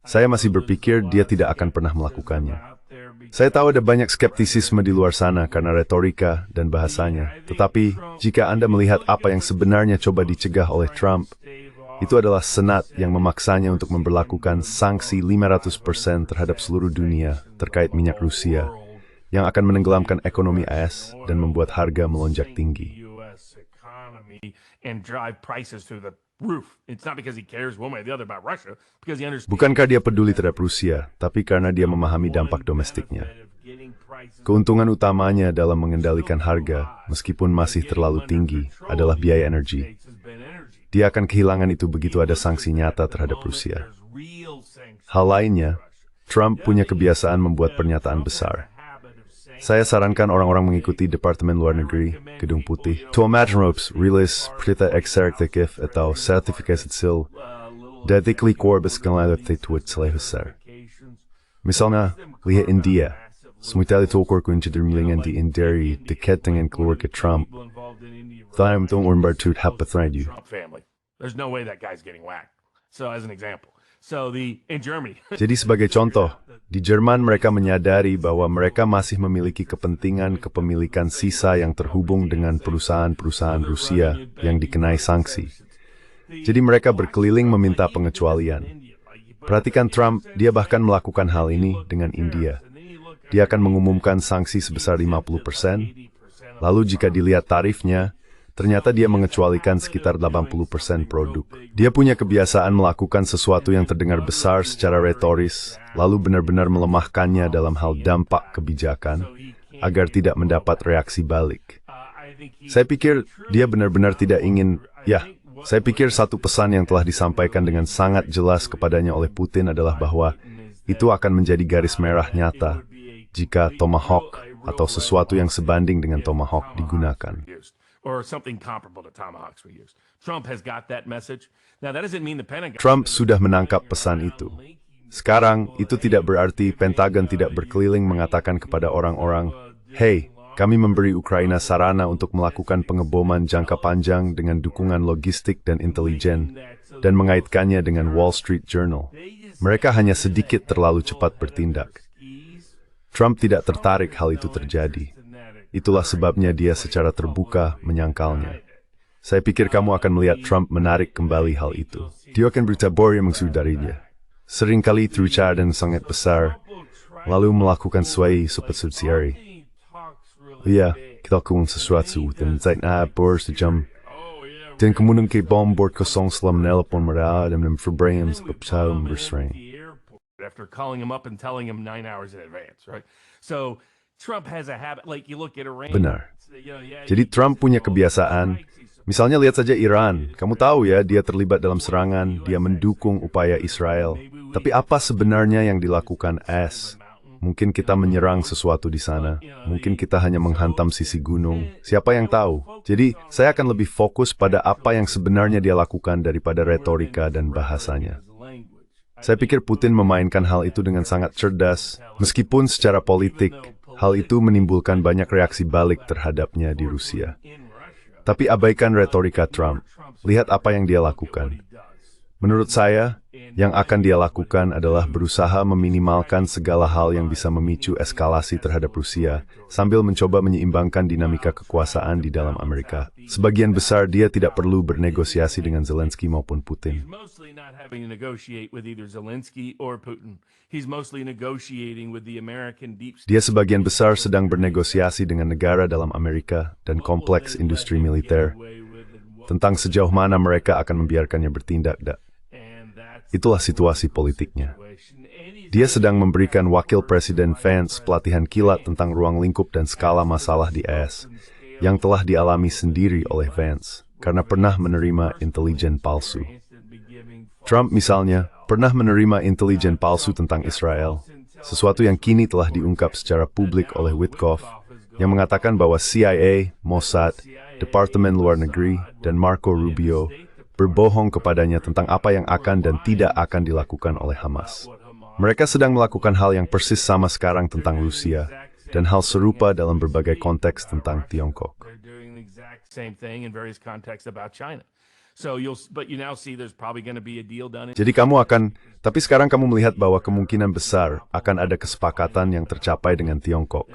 Saya masih berpikir dia tidak akan pernah melakukannya. Saya tahu ada banyak skeptisisme di luar sana karena retorika dan bahasanya. Tetapi, jika Anda melihat apa yang sebenarnya coba dicegah oleh Trump, itu adalah Senat yang memaksanya untuk memberlakukan sanksi 500% terhadap seluruh dunia terkait minyak Rusia, yang akan menenggelamkan ekonomi AS dan membuat harga melonjak tinggi. Bukankah dia peduli terhadap Rusia, tapi karena dia memahami dampak domestiknya. Keuntungan utamanya dalam mengendalikan harga, meskipun masih terlalu tinggi, adalah biaya energi. Dia akan kehilangan itu begitu ada sanksi nyata terhadap Rusia. Hal lainnya, Trump punya kebiasaan membuat pernyataan besar. Saya sarankan orang-orang mengikuti Departemen Luar Negeri, Gedung Putih, Tomatropes, Rilis, Prita Executive atau Sertifikasi Sil, Datikli Korbis Kanladat Tetwit Selehusar. Misalnya, lihat India, semutali tokor kun cedermilingan di Inderi dekat dengan keluarga Trump. Thaim tong urmbartut hapathraid you. There's no way that guy's getting whacked. So as an example. So in Germany. Jadi sebagai contoh, di Jerman mereka menyadari bahwa mereka masih memiliki kepentingan kepemilikan sisa yang terhubung dengan perusahaan-perusahaan Rusia yang dikenai sanksi. Jadi mereka berkeliling meminta pengecualian. Perhatikan Trump, dia bahkan melakukan hal ini dengan India. Dia akan mengumumkan sanksi sebesar 50%, lalu jika dilihat tarifnya, ternyata dia mengecualikan sekitar 80% produk. Dia punya kebiasaan melakukan sesuatu yang terdengar besar secara retoris, lalu benar-benar melemahkannya dalam hal dampak kebijakan, agar tidak mendapat reaksi balik. Saya pikir dia benar-benar tidak ingin, saya pikir satu pesan yang telah disampaikan dengan sangat jelas kepadanya oleh Putin adalah bahwa itu akan menjadi garis merah nyata jika Tomahawk atau sesuatu yang sebanding dengan Tomahawk digunakan. Or something comparable to Tomahawks we use. Trump has got that message. Now that doesn't mean the Pentagon. Trump sudah menangkap pesan itu. Sekarang, itu tidak berarti Pentagon tidak berkeliling mengatakan kepada orang-orang, "Hey, kami memberi Ukraina sarana untuk melakukan pengeboman jangka panjang dengan dukungan logistik dan intelijen, dan mengaitkannya dengan Wall Street Journal." Mereka hanya sedikit terlalu cepat bertindak. Trump tidak tertarik hal itu terjadi. Itulah sebabnya dia secara terbuka menyangkalnya. Saya pikir kamu akan melihat Trump menarik kembali hal itu. Dia akan bertabur yang mensudarinya. Seringkali terucap dan sangat besar, lalu melakukan suai subsidiary. Iya, kita lakukan sesuatu, dan saya sejam. Dan kemudian ke bom board kosong setelah menelpon mereka dan memperberayam sebab berserang. After calling him up and telling him 9 hours in advance, right? So Trump has a habit, like you look at Iran. Benar. Jadi Trump punya kebiasaan, misalnya lihat saja Iran. Kamu tahu ya, dia terlibat dalam serangan, dia mendukung upaya Israel. Tapi apa sebenarnya yang dilakukan AS? Mungkin kita menyerang sesuatu di sana. Mungkin kita hanya menghantam sisi gunung. Siapa yang tahu? Jadi, saya akan lebih fokus pada apa yang sebenarnya dia lakukan daripada retorika dan bahasanya. Saya pikir Putin memainkan hal itu dengan sangat cerdas, meskipun secara politik, hal itu menimbulkan banyak reaksi balik terhadapnya di Rusia. Tapi abaikan retorika Trump. Lihat apa yang dia lakukan. Menurut saya, yang akan dia lakukan adalah berusaha meminimalkan segala hal yang bisa memicu eskalasi terhadap Rusia, sambil mencoba menyeimbangkan dinamika kekuasaan di dalam Amerika. Sebagian besar dia tidak perlu bernegosiasi dengan Zelensky maupun Putin. Dia sebagian besar sedang bernegosiasi dengan negara dalam Amerika dan kompleks industri militer tentang sejauh mana mereka akan membiarkannya bertindak. Itulah situasi politiknya. Dia sedang memberikan Wakil Presiden Vance pelatihan kilat tentang ruang lingkup dan skala masalah di AS yang telah dialami sendiri oleh Vance karena pernah menerima intelijen palsu. Trump misalnya pernah menerima intelijen palsu tentang Israel, sesuatu yang kini telah diungkap secara publik oleh Witkoff, yang mengatakan bahwa CIA, Mossad, Departemen Luar Negeri, dan Marco Rubio berbohong kepadanya tentang apa yang akan dan tidak akan dilakukan oleh Hamas. Mereka sedang melakukan hal yang persis sama sekarang tentang Rusia, dan hal serupa dalam berbagai konteks tentang Tiongkok. Tapi sekarang kamu melihat bahwa kemungkinan besar akan ada kesepakatan yang tercapai dengan Tiongkok,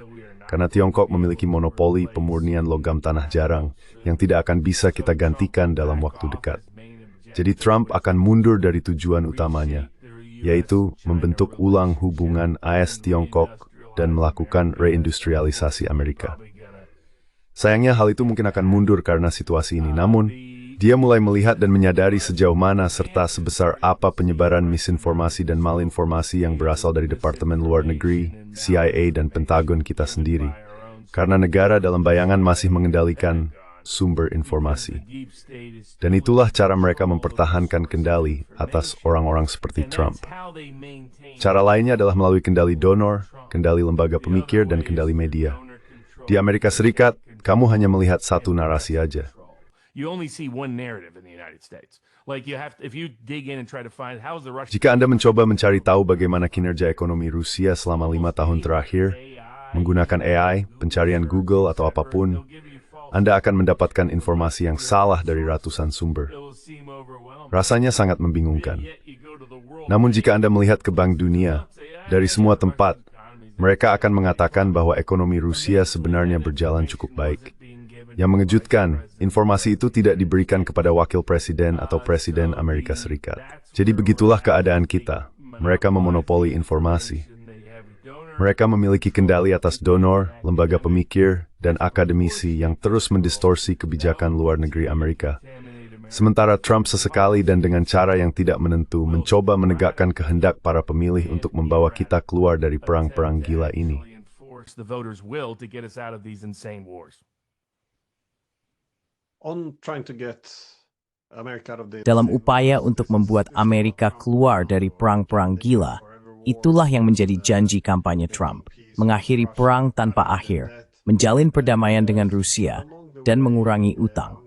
karena Tiongkok memiliki monopoli pemurnian logam tanah jarang yang tidak akan bisa kita gantikan dalam waktu dekat. Jadi Trump akan mundur dari tujuan utamanya, yaitu membentuk ulang hubungan AS-Tiongkok dan melakukan reindustrialisasi Amerika. Sayangnya hal itu mungkin akan mundur karena situasi ini, namun dia mulai melihat dan menyadari sejauh mana serta sebesar apa penyebaran misinformasi dan malinformasi yang berasal dari Departemen Luar Negeri, CIA, dan Pentagon kita sendiri, karena negara dalam bayangan masih mengendalikan sumber informasi. Dan itulah cara mereka mempertahankan kendali atas orang-orang seperti Trump. Cara lainnya adalah melalui kendali donor, kendali lembaga pemikir, dan kendali media. Di Amerika Serikat, kamu hanya melihat satu narasi aja. Jika Anda mencoba mencari tahu bagaimana kinerja ekonomi Rusia selama 5 tahun terakhir, menggunakan AI, pencarian Google, atau apapun, Anda akan mendapatkan informasi yang salah dari ratusan sumber. Rasanya sangat membingungkan. Namun jika Anda melihat ke Bank Dunia, dari semua tempat, mereka akan mengatakan bahwa ekonomi Rusia sebenarnya berjalan cukup baik. Yang mengejutkan, informasi itu tidak diberikan kepada Wakil Presiden atau Presiden Amerika Serikat. Jadi begitulah keadaan kita. Mereka memonopoli informasi. Mereka memiliki kendali atas donor, lembaga pemikir, dan akademisi yang terus mendistorsi kebijakan luar negeri Amerika. Sementara Trump sesekali dan dengan cara yang tidak menentu mencoba menegakkan kehendak para pemilih untuk membawa kita keluar dari perang-perang gila ini. Dalam upaya untuk membuat Amerika keluar dari perang-perang gila, itulah yang menjadi janji kampanye Trump, mengakhiri perang tanpa akhir, menjalin perdamaian dengan Rusia, dan mengurangi utang.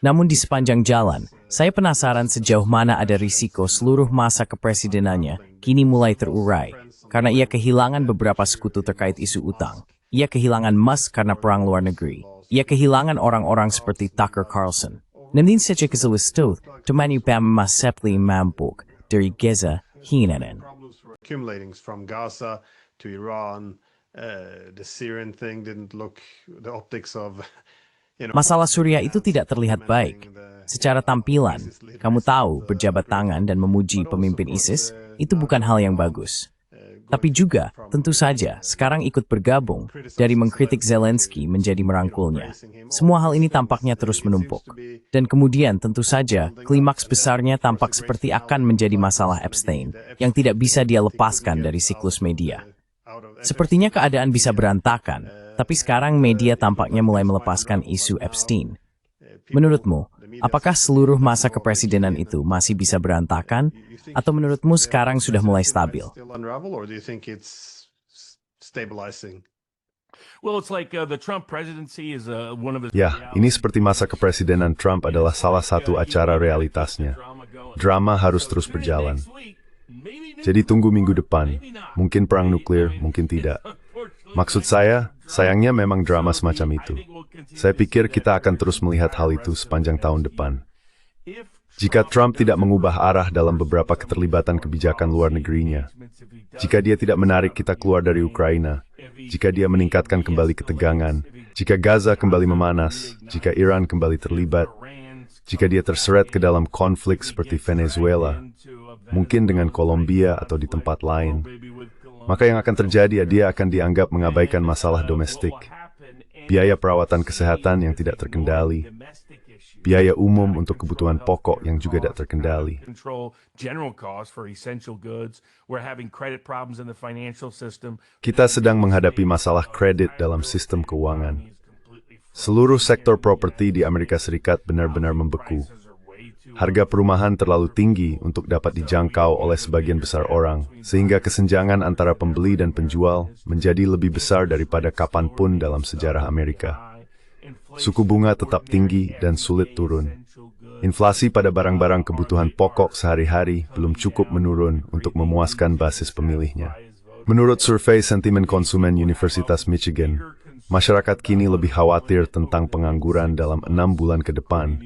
Namun di sepanjang jalan, saya penasaran sejauh mana ada risiko seluruh masa kepresidenannya kini mulai terurai, karena ia kehilangan beberapa sekutu terkait isu utang. Ia kehilangan Musk karena perang luar negeri. Ia kehilangan orang-orang seperti Tucker Carlson. Namun saja kesulitan temannya masepli mampuk dari Gaza hingga accumulating from Gaza to Iran. The Syrian thing didn't look the optics of. Masalah Suriah itu tidak terlihat baik. Secara tampilan, kamu tahu berjabat tangan dan memuji pemimpin ISIS itu bukan hal yang bagus. Tapi juga, tentu saja, sekarang ikut bergabung dari mengkritik Zelensky menjadi merangkulnya. Semua hal ini tampaknya terus menumpuk. Dan kemudian, tentu saja, klimaks besarnya tampak seperti akan menjadi masalah Epstein, yang tidak bisa dia lepaskan dari siklus media. Sepertinya keadaan bisa berantakan, tapi sekarang media tampaknya mulai melepaskan isu Epstein. Menurutmu, apakah seluruh masa kepresidenan itu masih bisa berantakan, atau menurutmu sekarang sudah mulai stabil? Ya, ini seperti masa kepresidenan Trump adalah salah satu acara realitasnya. Drama harus terus berjalan. Jadi tunggu minggu depan, mungkin perang nuklir, mungkin tidak. Maksud saya, sayangnya memang drama semacam itu. Saya pikir kita akan terus melihat hal itu sepanjang tahun depan. Jika Trump tidak mengubah arah dalam beberapa keterlibatan kebijakan luar negerinya, jika dia tidak menarik kita keluar dari Ukraina, jika dia meningkatkan kembali ketegangan, jika Gaza kembali memanas, jika Iran kembali terlibat, jika dia terseret ke dalam konflik seperti Venezuela, mungkin dengan Kolombia atau di tempat lain, maka yang akan terjadi dia akan dianggap mengabaikan masalah domestik, biaya perawatan kesehatan yang tidak terkendali, biaya umum untuk kebutuhan pokok yang juga tidak terkendali. Control general costs for essential goods. We're having credit problems in the financial system. Kita sedang menghadapi masalah kredit dalam sistem keuangan. Seluruh sektor properti di Amerika Serikat benar-benar membeku. Harga perumahan terlalu tinggi untuk dapat dijangkau oleh sebagian besar orang, sehingga kesenjangan antara pembeli dan penjual menjadi lebih besar daripada kapanpun dalam sejarah Amerika. Suku bunga tetap tinggi dan sulit turun. Inflasi pada barang-barang kebutuhan pokok sehari-hari belum cukup menurun untuk memuaskan basis pemilihnya. Menurut survei sentimen konsumen Universitas Michigan, masyarakat kini lebih khawatir tentang pengangguran dalam 6 bulan ke depan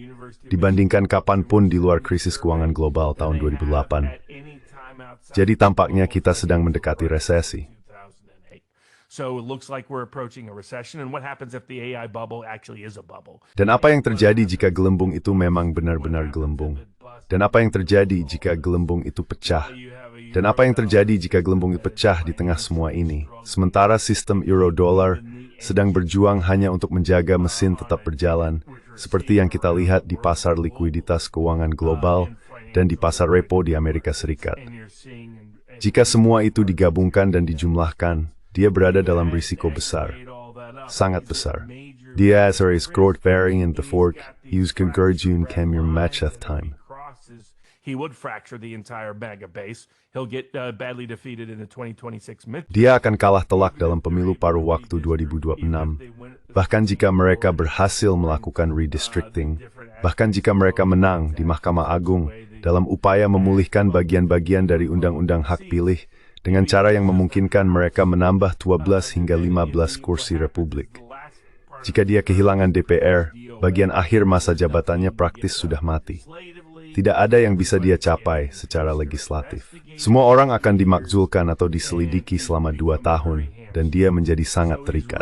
dibandingkan kapanpun di luar krisis keuangan global tahun 2008. Jadi tampaknya kita sedang mendekati resesi. So it looks like we're approaching a recession. And what happens if the AI bubble actually is a bubble? Dan apa yang terjadi jika gelembung itu memang benar-benar gelembung? Dan apa yang terjadi jika gelembung itu pecah? Dan apa yang terjadi jika gelembung itu pecah di tengah semua ini? Sementara sistem euro-dollar sedang berjuang hanya untuk menjaga mesin tetap berjalan, seperti yang kita lihat di pasar likuiditas keuangan global dan di pasar repo di Amerika Serikat. Jika semua itu digabungkan dan dijumlahkan, dia berada dalam risiko besar, sangat besar. Dia is growth variant the fork, use converging camera match at time. He would fracture the entire mega base. He'll get badly defeated in the 2026 midterm. Dia akan kalah telak dalam pemilu paruh waktu 2026. Bahkan jika mereka berhasil melakukan redistricting, bahkan jika mereka menang di Mahkamah Agung dalam upaya memulihkan bagian-bagian dari Undang-Undang Hak Pilih dengan cara yang memungkinkan mereka menambah 12 hingga 15 kursi Republik. Jika dia kehilangan DPR, bagian akhir masa jabatannya praktis sudah mati. Tidak ada yang bisa dia capai secara legislatif. Semua orang akan dimakzulkan atau diselidiki selama 2 tahun, dan dia menjadi sangat terikat.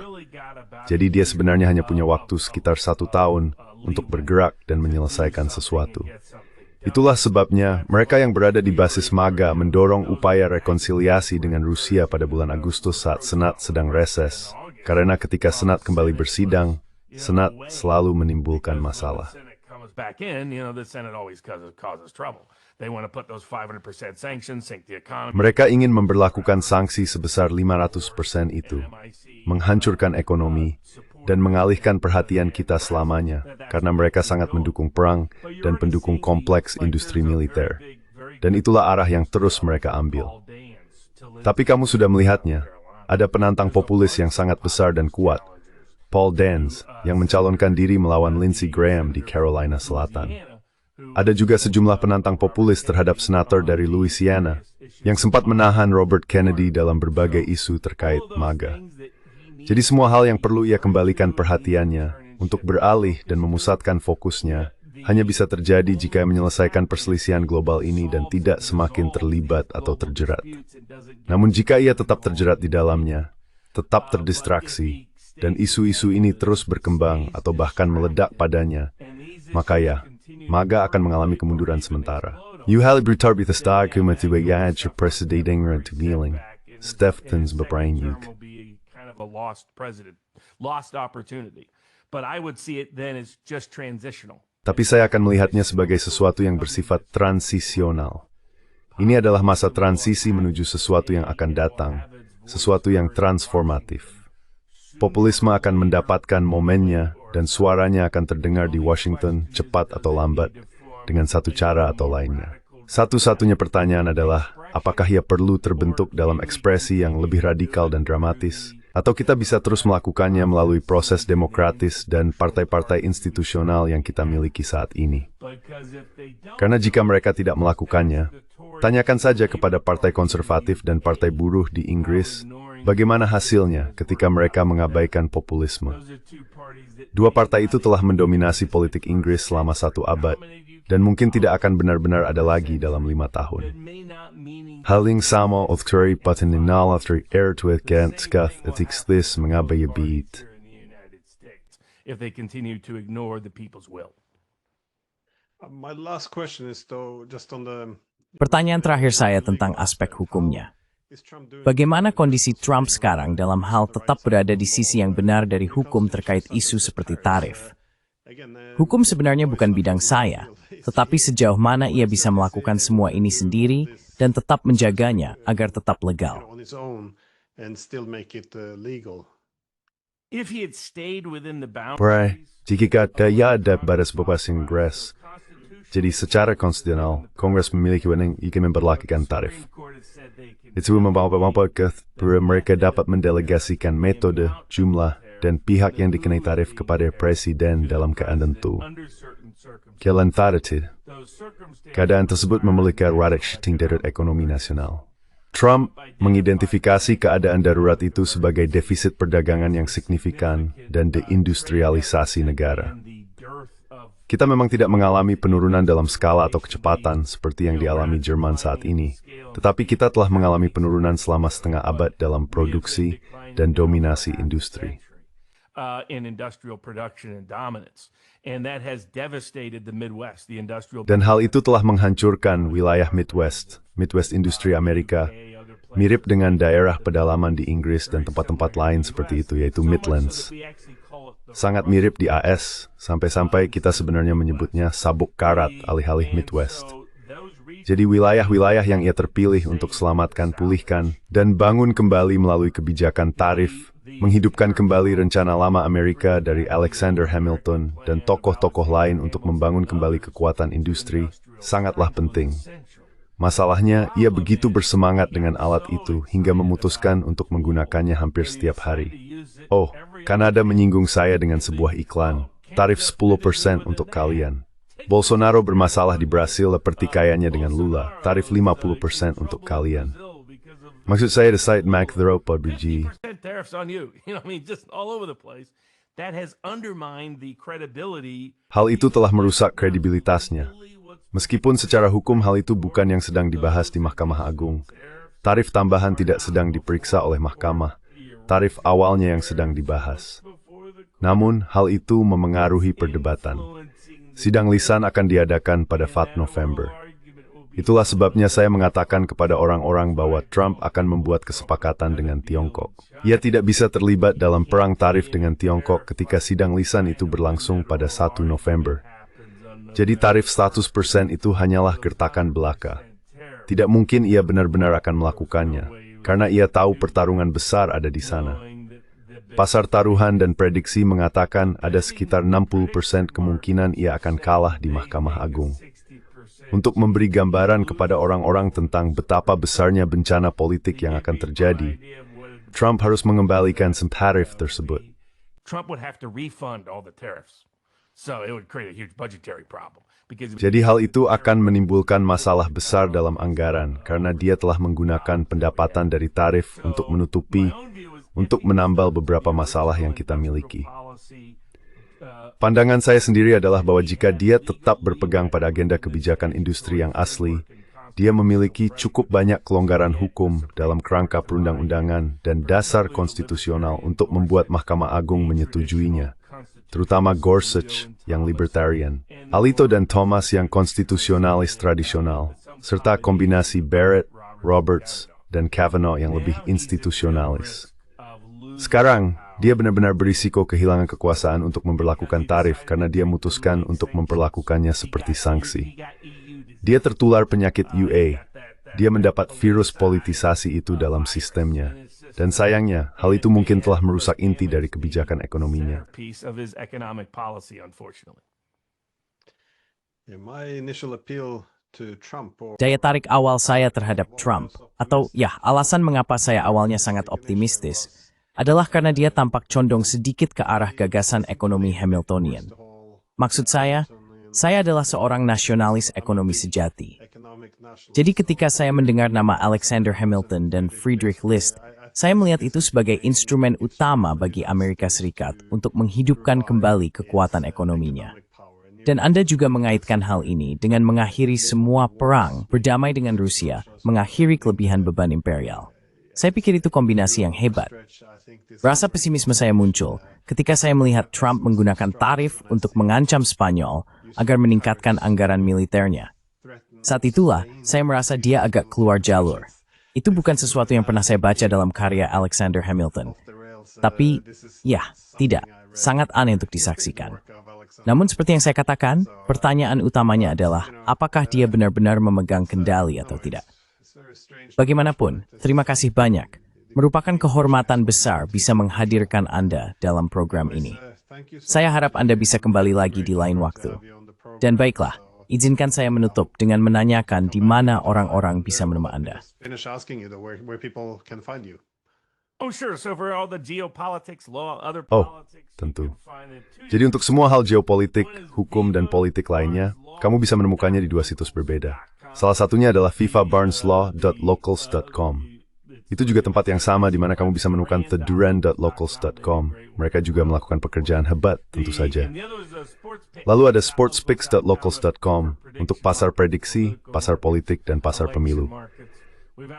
Jadi dia sebenarnya hanya punya waktu sekitar 1 tahun untuk bergerak dan menyelesaikan sesuatu. Itulah sebabnya mereka yang berada di basis MAGA mendorong upaya rekonsiliasi dengan Rusia pada bulan Agustus saat Senat sedang reses. Karena ketika Senat kembali bersidang, Senat selalu menimbulkan masalah. Back in, the Senate always causes trouble. They want to put those 500% sanctions, sink the economy. Mereka ingin memberlakukan sanksi sebesar 500% itu, menghancurkan ekonomi, dan mengalihkan perhatian kita selamanya, karena mereka sangat mendukung perang dan pendukung kompleks industri militer. Dan itulah arah yang terus mereka ambil. Tapi kamu sudah melihatnya, ada penantang populis yang sangat besar dan kuat, Paul Dance, yang mencalonkan diri melawan Lindsey Graham di Carolina Selatan. Ada juga sejumlah penantang populis terhadap senator dari Louisiana, yang sempat menahan Robert Kennedy dalam berbagai isu terkait MAGA. Jadi semua hal yang perlu ia kembalikan perhatiannya untuk beralih dan memusatkan fokusnya hanya bisa terjadi jika ia menyelesaikan perselisihan global ini dan tidak semakin terlibat atau terjerat. Namun jika ia tetap terjerat di dalamnya, tetap terdistraksi, dan isu-isu ini terus berkembang atau bahkan meledak padanya, maka ya, MAGA akan mengalami kemunduran sementara. Yuhal bertar bitastag kumatibayad sa presidenting rentugniling, Stephens bepraying Kind of a lost opportunity. But I would see it then as just transitional. Tapi saya akan melihatnya sebagai sesuatu yang bersifat transisional. Ini adalah masa transisi menuju sesuatu yang akan datang, sesuatu yang transformatif. Populisme akan mendapatkan momennya dan suaranya akan terdengar di Washington cepat atau lambat dengan satu cara atau lainnya. Satu-satunya pertanyaan adalah, apakah ia perlu terbentuk dalam ekspresi yang lebih radikal dan dramatis? Atau kita bisa terus melakukannya melalui proses demokratis dan partai-partai institusional yang kita miliki saat ini? Karena jika mereka tidak melakukannya, tanyakan saja kepada partai konservatif dan partai buruh di Inggris, bagaimana hasilnya ketika mereka mengabaikan populisme. Dua partai itu telah mendominasi politik Inggris selama 1 abad, dan mungkin tidak akan benar-benar ada lagi dalam 5 tahun. Haling sama ofteri pateninal after air to it skath etiklis mengabayabit. If they continue to ignore the people's will. My last question is though just on the Pertanyaan terakhir saya tentang aspek hukumnya. Bagaimana kondisi Trump sekarang dalam hal tetap berada di sisi yang benar dari hukum terkait isu seperti tarif? Hukum sebenarnya bukan bidang saya, tetapi sejauh mana ia bisa melakukan semua ini sendiri dan tetap menjaganya agar tetap legal. on its own and still make it legal. If he had stayed within the Pray, boundaries jika daya ada batas bebas Inggris, jadi secara konstitusional, Kongres memiliki wewenang jika memperlakukan tarif. Itu membawa ke mereka dapat mendelegasikan metode, jumlah, dan pihak yang dikenai tarif kepada Presiden dalam keadaan itu. Kelan tidak. Keadaan tersebut memiliki radak shifting darurat ekonomi nasional. Trump mengidentifikasi keadaan darurat itu sebagai defisit perdagangan yang signifikan dan deindustrialisasi negara. Kita memang tidak mengalami penurunan dalam skala atau kecepatan seperti yang dialami Jerman saat ini, tetapi kita telah mengalami penurunan selama setengah abad dalam produksi dan dominasi industri. in industrial production and dominance. And that has devastated the Midwest, the industrial. Dan hal itu telah menghancurkan wilayah Midwest industri Amerika, mirip dengan daerah pedalaman di Inggris dan tempat-tempat lain seperti itu, yaitu Midlands. Sangat mirip di AS, sampai-sampai kita sebenarnya menyebutnya sabuk karat alih-alih Midwest. Jadi wilayah-wilayah yang ia terpilih untuk selamatkan, pulihkan, dan bangun kembali melalui kebijakan tarif, menghidupkan kembali rencana lama Amerika dari Alexander Hamilton dan tokoh-tokoh lain untuk membangun kembali kekuatan industri, sangatlah penting. Masalahnya, ia begitu bersemangat dengan alat itu hingga memutuskan untuk menggunakannya hampir setiap hari. Oh, Kanada menyinggung saya dengan sebuah iklan, tarif 10% untuk kalian. Bolsonaro bermasalah di Brasil pertikaiannya dengan Lula, tarif 50% untuk kalian. Maksud saya the site Mac the Rope PUBG. Tariffs on you. You know, I mean, just all over the place. That has undermined the credibility. Hal itu telah merusak kredibilitasnya. Meskipun secara hukum hal itu bukan yang sedang dibahas di Mahkamah Agung. Tarif tambahan tidak sedang diperiksa oleh mahkamah. Tarif awalnya yang sedang dibahas. Namun, hal itu memengaruhi perdebatan. Sidang lisan akan diadakan pada 4 November. Itulah sebabnya saya mengatakan kepada orang-orang bahwa Trump akan membuat kesepakatan dengan Tiongkok. Ia tidak bisa terlibat dalam perang tarif dengan Tiongkok ketika sidang lisan itu berlangsung pada 1 November. Jadi tarif 100% itu hanyalah gertakan belaka. Tidak mungkin ia benar-benar akan melakukannya, karena ia tahu pertarungan besar ada di sana. Pasar taruhan dan prediksi mengatakan ada sekitar 60% kemungkinan ia akan kalah di Mahkamah Agung. Untuk memberi gambaran kepada orang-orang tentang betapa besarnya bencana politik yang akan terjadi, Trump harus mengembalikan tarif tersebut. Trump would have to refund all the tariffs. So it would create a huge budgetary problem. Jadi hal itu akan menimbulkan masalah besar dalam anggaran karena dia telah menggunakan pendapatan dari tarif untuk menutupi, untuk menambal beberapa masalah yang kita miliki. Pandangan saya sendiri adalah bahwa jika dia tetap berpegang pada agenda kebijakan industri yang asli, dia memiliki cukup banyak kelonggaran hukum dalam kerangka perundang-undangan dan dasar konstitusional untuk membuat Mahkamah Agung menyetujuinya, terutama Gorsuch yang libertarian, Alito dan Thomas yang konstitusionalis tradisional, serta kombinasi Barrett, Roberts, dan Kavanaugh yang lebih institusionalis. Sekarang, dia benar-benar berisiko kehilangan kekuasaan untuk memperlakukan tarif karena dia memutuskan untuk memperlakukannya seperti sanksi. Dia tertular penyakit UA. Dia mendapat virus politisasi itu dalam sistemnya. Dan sayangnya, hal itu mungkin telah merusak inti dari kebijakan ekonominya. Daya tarik awal saya terhadap Trump, atau alasan mengapa saya awalnya sangat optimistis, adalah karena dia tampak condong sedikit ke arah gagasan ekonomi Hamiltonian. Maksud saya adalah seorang nasionalis ekonomi sejati. Jadi ketika saya mendengar nama Alexander Hamilton dan Friedrich List, saya melihat itu sebagai instrumen utama bagi Amerika Serikat untuk menghidupkan kembali kekuatan ekonominya. Dan Anda juga mengaitkan hal ini dengan mengakhiri semua perang, berdamai dengan Rusia, mengakhiri kelebihan beban imperial. Saya pikir itu kombinasi yang hebat. Rasa pesimisme saya muncul ketika saya melihat Trump menggunakan tarif untuk mengancam Spanyol agar meningkatkan anggaran militernya. Saat itulah, saya merasa dia agak keluar jalur. Itu bukan sesuatu yang pernah saya baca dalam karya Alexander Hamilton. Tapi, tidak. Sangat aneh untuk disaksikan. Namun seperti yang saya katakan, pertanyaan utamanya adalah apakah dia benar-benar memegang kendali atau tidak. Bagaimanapun, terima kasih banyak. Merupakan kehormatan besar bisa menghadirkan Anda dalam program ini. Saya harap Anda bisa kembali lagi di lain waktu. Dan baiklah, izinkan saya menutup dengan menanyakan di mana orang-orang bisa menemukan Anda. Finish asking you where people can find you. Oh, sure. So for all the geopolitics, law, other Oh, politics, you tentu. can find it too. Jadi untuk semua hal geopolitik, hukum, dan politik lainnya, kamu bisa menemukannya di dua situs berbeda. Salah satunya adalah fifabarneslaw.locals.com. Itu juga tempat yang sama di mana kamu bisa menemukan theduran.locals.com. Mereka juga melakukan pekerjaan hebat, tentu saja. And the other was the sports page. Lalu ada sportspicks.locals.com untuk pasar prediksi, pasar politik, dan pasar pemilu.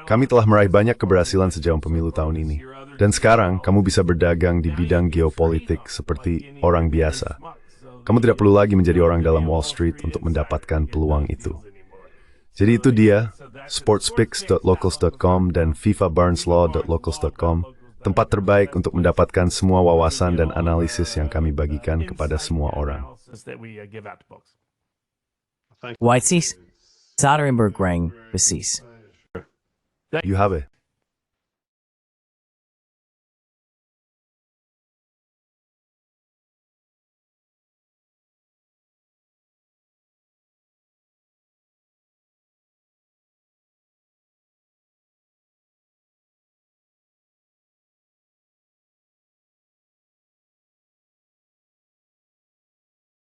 Kami telah meraih banyak keberhasilan sejauh pemilu tahun ini. Dan sekarang, kamu bisa berdagang di bidang geopolitik seperti orang biasa. Kamu tidak perlu lagi menjadi orang dalam Wall Street untuk mendapatkan peluang itu. Jadi itu dia, sportspicks.locals.com dan fifabarneslaw.locals.com, tempat terbaik untuk mendapatkan semua wawasan dan analisis yang kami bagikan kepada semua orang. That we give out to folks. White Seas, Sarenberg Rang, Besis. You have it.